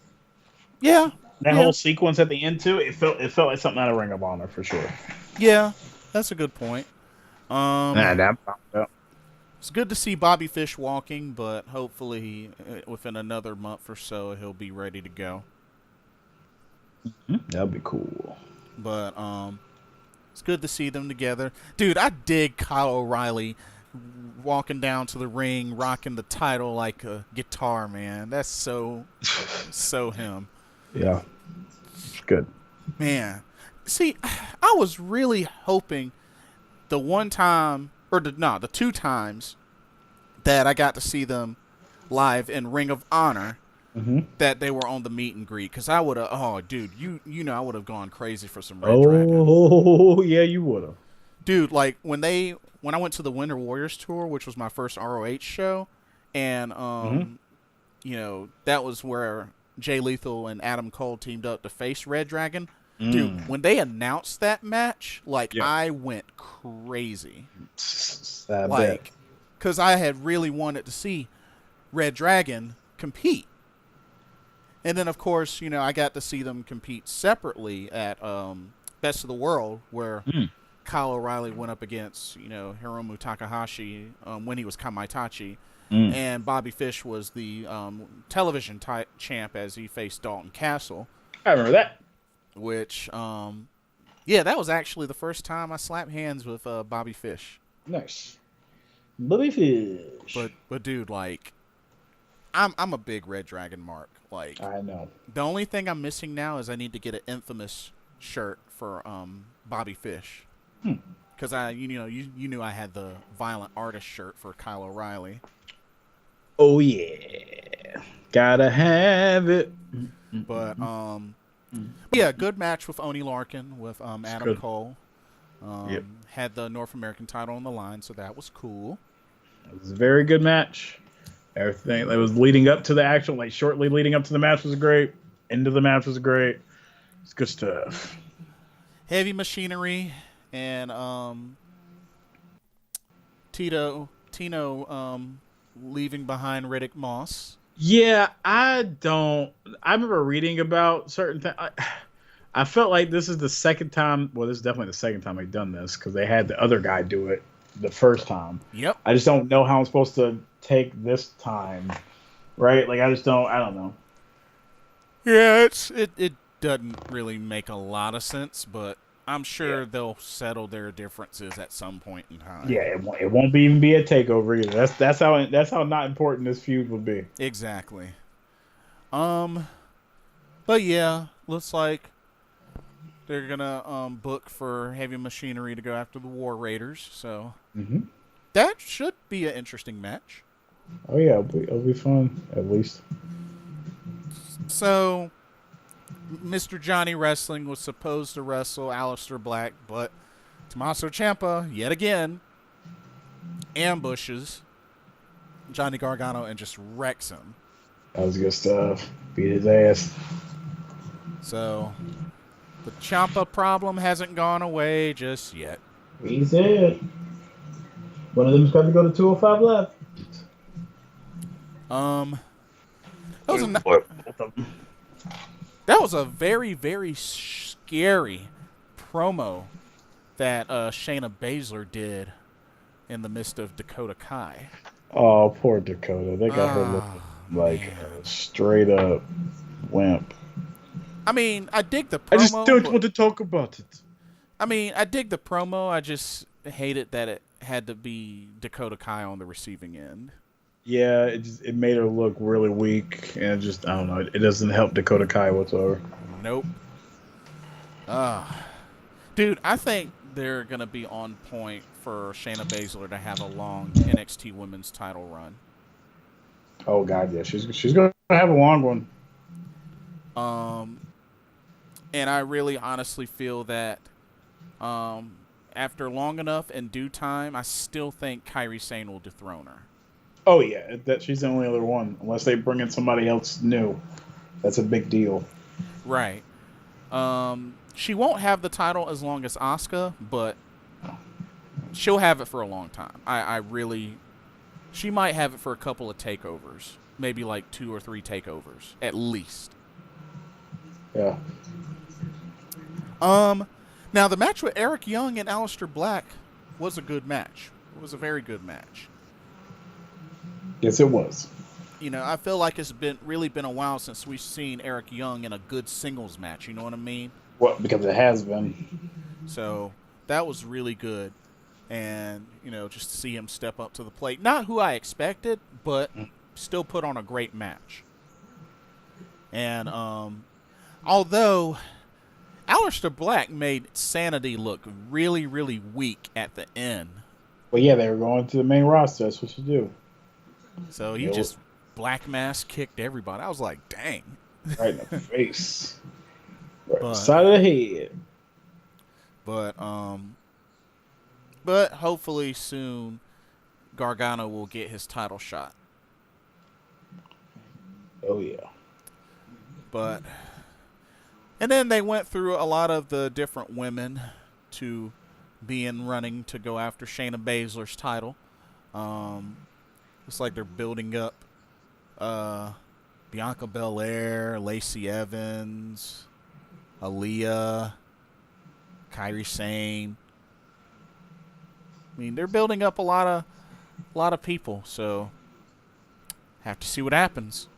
Yeah. That whole sequence at the end too, it felt like something out of Ring of Honor for sure. Yeah, that's a good point. It's good to see Bobby Fish walking, but hopefully within another month or so he'll be ready to go. That'd be cool. But it's good to see them together. Dude, I dig Kyle O'Reilly walking down to the ring, rocking the title like a guitar, man. That's so him. Yeah. It's good. Man. See, I was really hoping the two times that I got to see them live in Ring of Honor, that they were on the meet and greet, because I would have, I would have gone crazy for some Red Dragon. Oh, yeah, you would have. Dude, like when I went to the Winter Warriors tour, which was my first ROH show, and that was where Jay Lethal and Adam Cole teamed up to face Red Dragon. Dude, when they announced that match, I went crazy. Because I had really wanted to see Red Dragon compete. And then, of course, I got to see them compete separately at Best of the World, where Kyle O'Reilly went up against, Hiromu Takahashi when he was Kamaitachi. And Bobby Fish was the television champ as he faced Dalton Castle. I remember that. Which, that was actually the first time I slapped hands with Bobby Fish. Nice. Bobby Fish. But dude, I'm a big Red Dragon mark. I know. The only thing I'm missing now is I need to get an Infamous shirt for Bobby Fish. Because you knew I had the Violent Artist shirt for Kyle O'Reilly. Oh yeah, gotta have it. But Yeah, good match with Oni Larkin with Adam good. Cole. Yep. Had the North American title on the line, so that was cool. It was a very good match. Everything that was leading up to the actual, like shortly leading up to the match was great. End of the match was great. It's good stuff. Heavy Machinery and Tino leaving behind Riddick Moss. Yeah, I remember reading about certain things. I felt like this is the second time. Well, this is definitely the second time they've done this because they had the other guy do it the first time. Yep. I just don't know how I'm supposed to take this time, right? Like I don't know. Yeah, it doesn't really make a lot of sense, but I'm sure they'll settle their differences at some point in time. Yeah, it won't even be a takeover either. That's how not important this feud will be. Exactly. But yeah, looks like they're gonna book for Heavy Machinery to go after the War Raiders, so that should be an interesting match. Oh yeah, it'll be fun at least. So, Mr. Johnny Wrestling was supposed to wrestle Aleister Black, but Tommaso Ciampa, yet again, ambushes Johnny Gargano and just wrecks him. That was good stuff. Beat his ass. So, the Ciampa problem hasn't gone away just yet. He said one of them's got to go to 205 left. That was a very, very scary promo that Shayna Baszler did in the midst of Dakota Kai. Oh, poor Dakota. They got her looking like a straight up wimp. I mean, I dig the promo. I just don't want to talk about it. I mean, I dig the promo. I just hated that it had to be Dakota Kai on the receiving end. Yeah, it made her look really weak, and I don't know. It doesn't help Dakota Kai whatsoever. Nope. Dude, I think they're gonna be on point for Shayna Baszler to have a long NXT Women's Title run. Oh God, yeah, she's gonna have a long one. And I really honestly feel that after long enough and due time, I still think Kairi Sane will dethrone her. Oh yeah, that she's the only other one, unless they bring in somebody else new. That's a big deal. Right. She won't have the title as long as Asuka, but she'll have it for a long time. She might have it for a couple of takeovers, maybe like 2 or 3 takeovers at least. Yeah. Now the match with Eric Young and Aleister Black was a good match. It was a very good match. Yes, it was. You know, I feel like it's really been a while since we've seen Eric Young in a good singles match. You know what I mean? Well, because it has been. So that was really good. And, you know, just to see him step up to the plate. Not who I expected, but still put on a great match. And although Aleister Black made Sanity look really, really weak at the end. Well, yeah, they were going to the main roster. That's what you do. So he just black mass kicked everybody. I was like, dang. Right in the face. Right side of the head. But hopefully soon Gargano will get his title shot. Oh yeah. And then they went through a lot of the different women to be in running to go after Shayna Baszler's title. Looks like they're building up Bianca Belair, Lacey Evans, Aaliyah, Kairi Sane. I mean, they're building up a lot of people, so have to see what happens.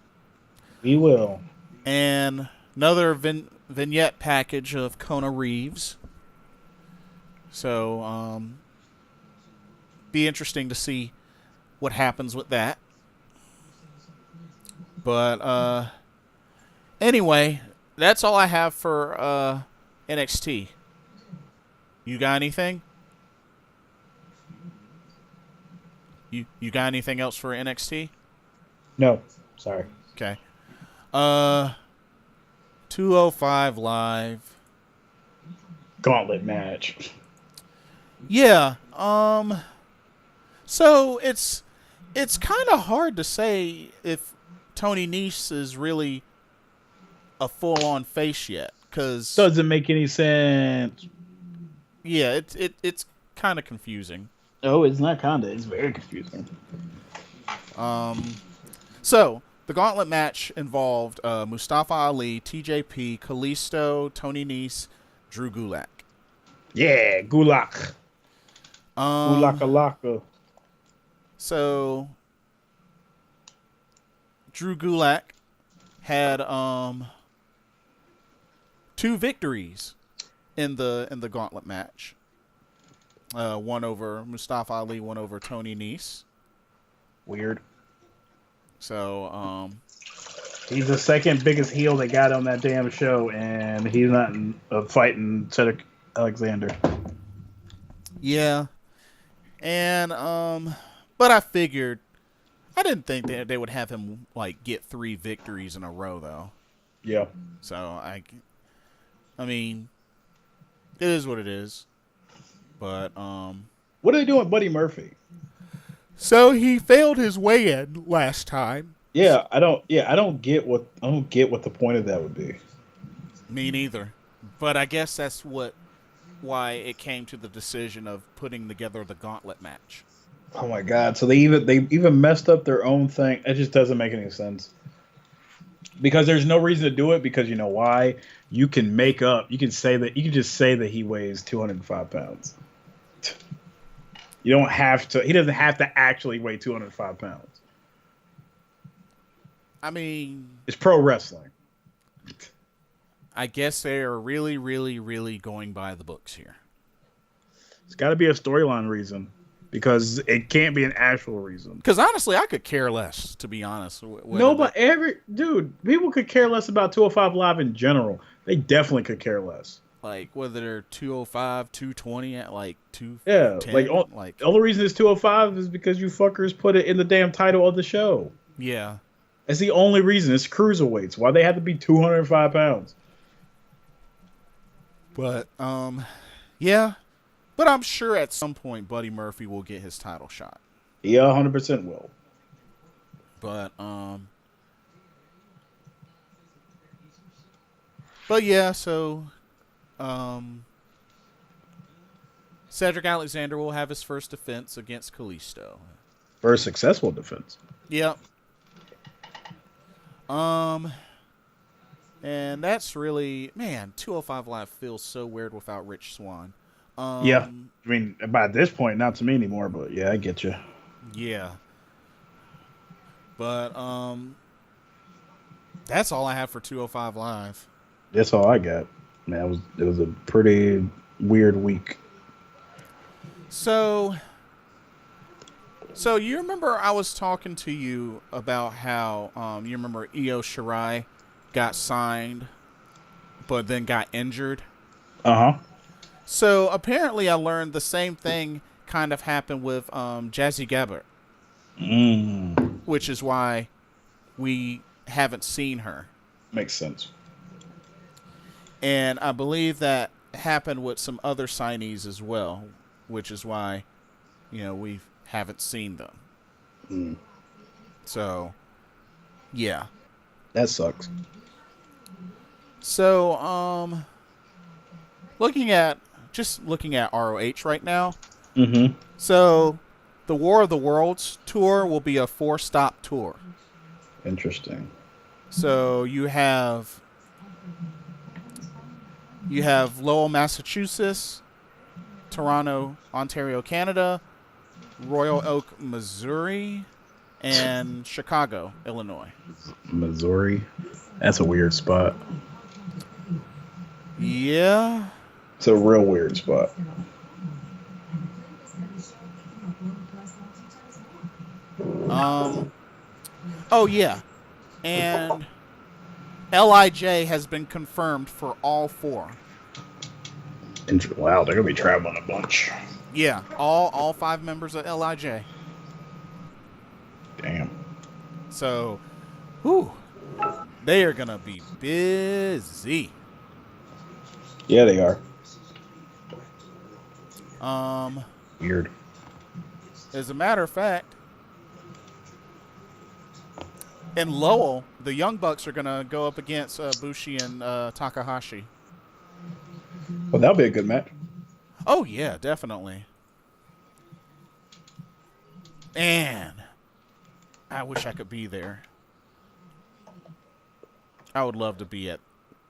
We will. And another vignette package of Kona Reeves. So, be interesting to see what happens with that. But anyway, that's all I have for NXT. You got anything? You got anything else for NXT? No, sorry. Okay. 205 Live. Gauntlet match. Yeah. So it's kind of hard to say if Tony Nese is really a full-on face yet, because Doesn't make any sense. yeah, it's kind of confusing. Oh, it's not kinda. It's very confusing. So the gauntlet match involved Mustafa Ali, TJP, Kalisto, Tony Nese, Drew Gulak. Yeah, Gulak. Gulakalaka. So Drew Gulak had 2 victories in the gauntlet match. One over Mustafa Ali, one over Tony Nese. Weird. So He's the second biggest heel they got on that damn show, and he's not fighting Cedric Alexander. yeah. And but I didn't think that they would have him like get 3 victories in a row though. Yeah. So I mean, it is what it is. But What are they doing with Buddy Murphy? so he failed his weigh-in last time. Yeah, I don't get what the point of that would be. Me neither. But I guess that's why it came to the decision of putting together the gauntlet match. Oh my god! So they even messed up their own thing. It just doesn't make any sense. Because there's no reason to do it. Because you know why? You can just say that he weighs 205 pounds. You don't have to. He doesn't have to actually weigh 205 pounds. I mean, It's pro wrestling. I guess they are really, really, really going by the books here. It's got to be a storyline reason. Because it can't be an actual reason. Because honestly, I could care less, to be honest. No, but people could care less about 205 Live in general. They definitely could care less. Like, whether they're 205, 220, at like 210. Yeah, the only reason it's 205 is because you fuckers put it in the damn title of the show. Yeah. That's the only reason. It's cruiserweights. Why they had to be 205 pounds. But, yeah. But I'm sure at some point Buddy Murphy will get his title shot. Yeah, 100% will. But yeah, so Cedric Alexander will have his first defense against Kalisto. First successful defense. Yep. And that's really, man, 205 Live feels so weird without Rich Swann. Yeah. I mean, by this point, not to me anymore, but yeah, I get you. Yeah. But that's all I have for 205 Live. That's all I got. Man, it was a pretty weird week. So you remember I was talking to you about how you remember Io Shirai got signed but then got injured? Uh-huh. So apparently I learned the same thing kind of happened with Jazzy Gabbert. Which is why we haven't seen her. Makes sense. And I believe that happened with some other signees as well, which is why, we haven't seen them. So, yeah. That sucks. So, looking at ROH right now. Mm-hmm. So, the War of the Worlds tour will be a 4-stop tour. Interesting. So you have Lowell, Massachusetts, Toronto, Ontario, Canada, Royal Oak, Missouri, and Chicago, Illinois. Missouri? That's a weird spot. Yeah. It's a real weird spot. Oh, yeah. And LIJ has been confirmed for all 4. Wow, they're going to be traveling a bunch. Yeah, all 5 members of LIJ. Damn. So, whew. They are gonna be busy. Yeah, they are. Um, Weird. as a matter of fact, in Lowell, the Young Bucks are gonna go up against Bushi and Takahashi. Well, that'll be a good match. Oh yeah, definitely. And I wish I could be there. I would love to be at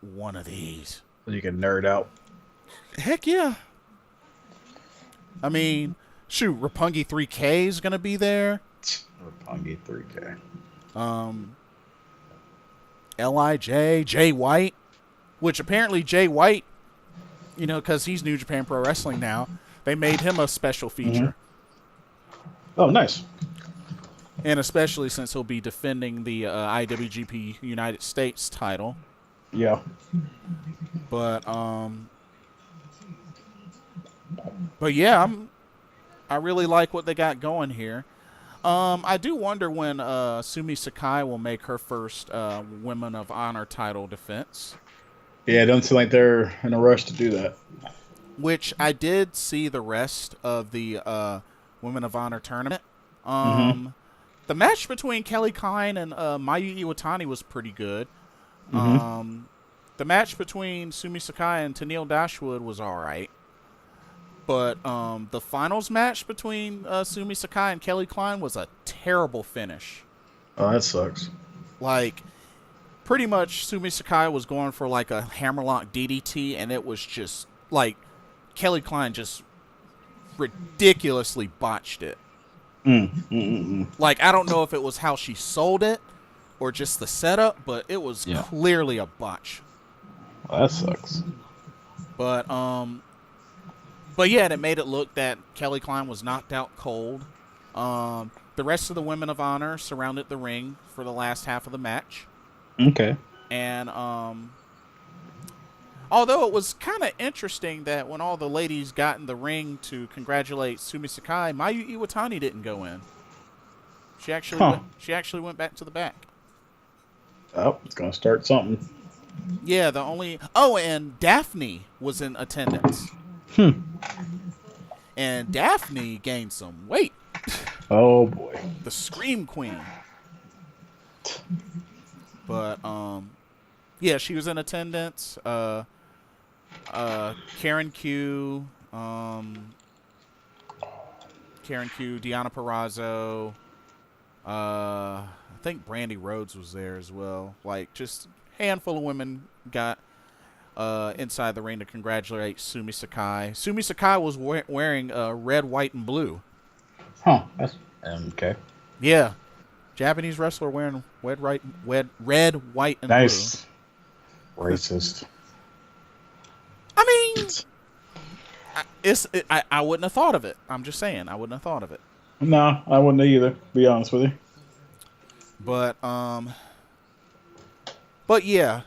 one of these. You can nerd out. Heck yeah. I mean, shoot, Roppongi 3K is gonna be there. Roppongi 3K. Lij, Jay White, which apparently Jay White, you know, because he's New Japan Pro Wrestling now, they made him a special feature. Oh, nice. And especially since he'll be defending the IWGP United States title. Yeah. But yeah, I really like what they got going here. I do wonder when Sumi Sakai will make her first Women of Honor title defense. Yeah, it doesn't seem like they're in a rush to do that. Which I did see the rest of the Women of Honor tournament. The match between Kelly Klein and Mayu Iwatani was pretty good. The match between Sumi Sakai and Tenille Dashwood was all right. But the finals match between Sumi Sakai and Kelly Klein was a terrible finish. Oh, that sucks. Like, pretty much Sumi Sakai was going for like a hammerlock DDT, and it was just like Kelly Klein just ridiculously botched it. Like, I don't know if it was how she sold it or just the setup, but it was clearly a botch. Well, that sucks. But yeah, and it made it look that Kelly Klein was knocked out cold. The rest of the Women of Honor surrounded the ring for the last half of the match. Okay. And although it was kind of interesting that when all the ladies got in the ring to congratulate Sumi Sakai, Mayu Iwatani didn't go in. She actually went back to the back. Oh, it's gonna start something. Yeah, and Daphne was in attendance. And Daphne gained some weight. Oh boy. The Scream Queen. But yeah, she was in attendance. Karen Q, Deanna Purrazzo. I think Brandy Rhodes was there as well. Like, just a handful of women got inside the ring to congratulate Sumi Sakai. Sumi Sakai was wearing red, white, and blue. Huh. That's okay. Yeah. Japanese wrestler wearing red, white, and nice. blue. Racist. I mean, I wouldn't have thought of it. I'm just saying, I wouldn't have thought of it. No, I wouldn't either, be honest with you. But yeah.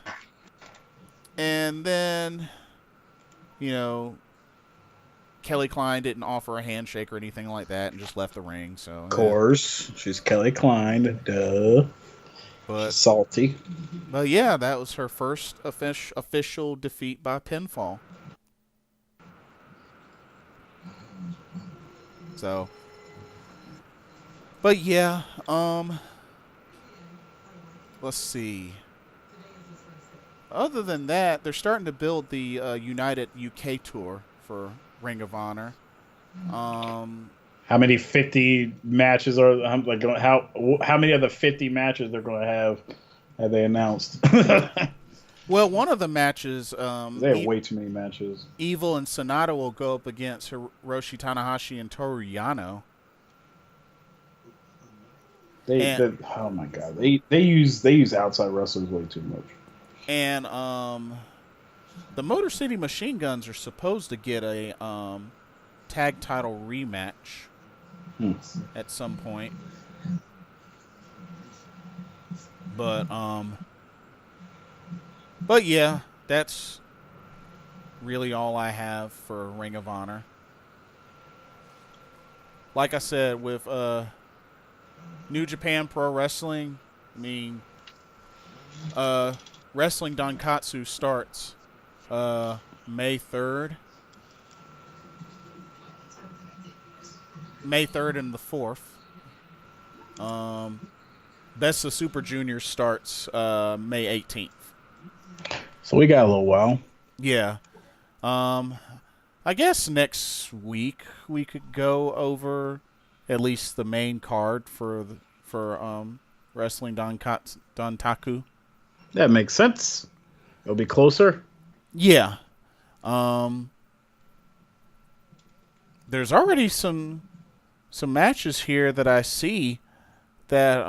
And then, you know, Kelly Klein didn't offer a handshake or anything like that and just left the ring. So of course, she's Kelly Klein, duh. But she's salty. But yeah, that was her first official defeat by pinfall. So, but yeah, let's see. Other than that, they're starting to build the United UK tour for Ring of Honor. How many 50 matches are like? How many of the 50 matches they're going to have they announced? Well, one of the matches, they have way too many matches. Evil and Sonata will go up against Hiroshi Tanahashi and Toru Yano. Oh my god, they use outside wrestlers way too much. And the Motor City Machine Guns are supposed to get a tag title rematch at some point. But yeah, that's really all I have for Ring of Honor. Like I said, with New Japan Pro Wrestling, I mean, Wrestling Donkatsu starts May 3rd. May 3rd and the 4th. Best of Super Juniors starts May 18th. So we got a little while. Yeah. I guess next week we could go over at least the main card for Wrestling Dontaku. That makes sense. It'll be closer. Yeah. There's already some matches here that I see that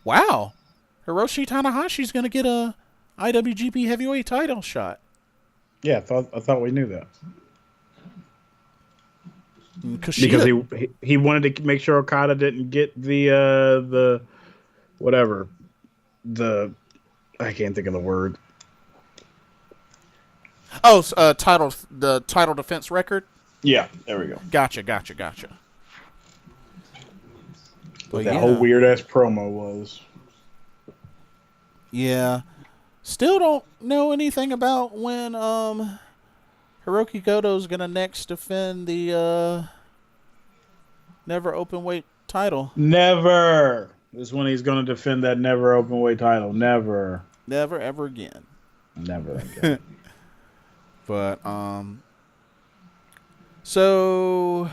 wow, Hiroshi Tanahashi's going to get a IWGP Heavyweight title shot. Yeah, I thought we knew that. Because he wanted to make sure Okada didn't get the whatever, I can't think of the word. Oh, the title defense record. Yeah, there we go. Gotcha. What that whole weird ass promo was. Yeah. Still don't know anything about when Hiroki Goto's gonna next defend the never openweight title. Never. This is when he's gonna defend that never openweight title. Never. Never ever again. Never again. But so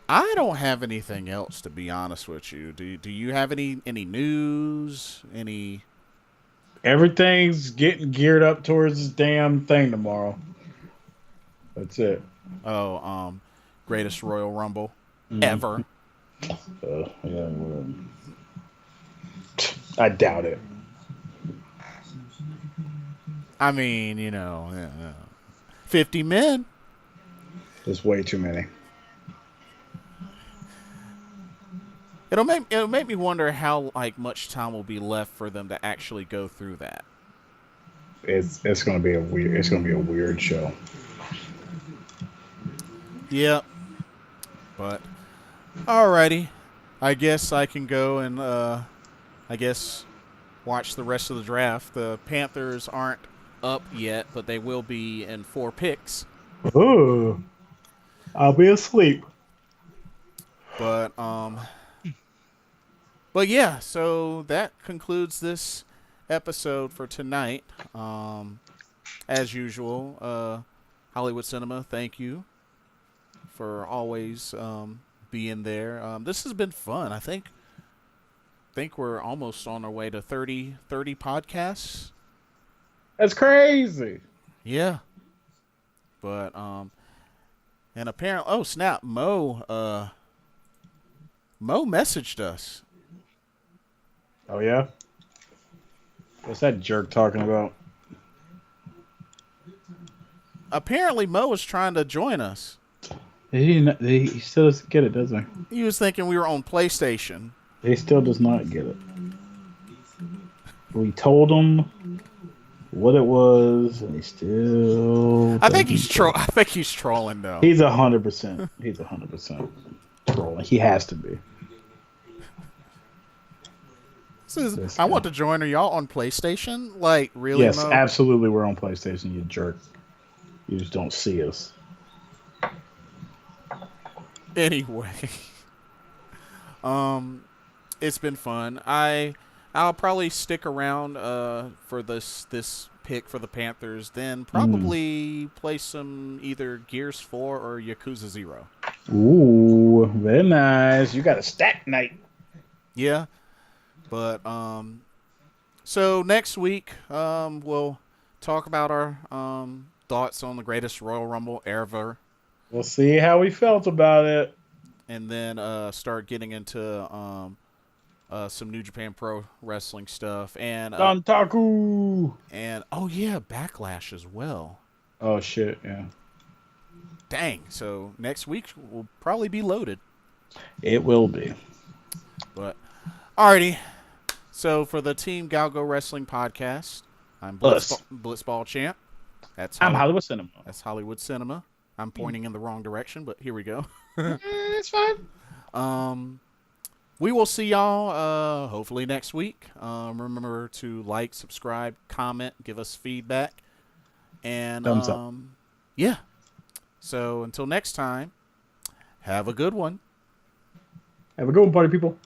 I don't have anything else, to be honest with you. Do you have any news? Any? Everything's getting geared up towards this damn thing tomorrow. That's it. Oh, Greatest Royal Rumble ever. Yeah, I doubt it. I mean, 50 men. There's way too many. It'll make me wonder how much time will be left for them to actually go through that. It's gonna be a weird show. Yep. But alrighty, I guess I can go and watch the rest of the draft. The Panthers aren't up yet, but they will be in 4 picks. Ooh, I'll be asleep. But yeah, so that concludes this episode for tonight. As usual, Hollywood Cinema, thank you for always being there. This has been fun. I think we're almost on our way to 30 podcasts. That's crazy. Yeah. But and apparently, oh snap, Mo messaged us. Oh, yeah? What's that jerk talking about? Apparently, Mo was trying to join us. He still doesn't get it, does he? He was thinking we were on PlayStation. He still does not get it. We told him what it was, and he still... I think he's trolling, though. He's 100%. He's 100% trolling. He has to be. I want to join. Are y'all on PlayStation? Really? Yes, Mo? absolutely. We're on PlayStation, you jerk. You just don't see us. Anyway, it's been fun. I'll probably stick around for this pick for the Panthers. Then probably play some either Gears 4 or Yakuza 0. Ooh, very nice. You got a stack night. Yeah. But so next week we'll talk about our thoughts on the Greatest Royal Rumble ever. We'll see how we felt about it, and then start getting into some New Japan Pro Wrestling stuff and Dantaku. And Backlash as well. Oh shit! Yeah. Dang. So next week will probably be loaded. It will be. But alrighty. So for the Team GOWGO Wrestling Podcast, I'm Blitzball Champ. I'm Hollywood Cinema. That's Hollywood Cinema. I'm pointing in the wrong direction, but here we go. It's fine. we will see y'all hopefully next week. Remember to like, subscribe, comment, give us feedback. And Thumbs up. yeah. So until next time, have a good one. Have a good one, party people.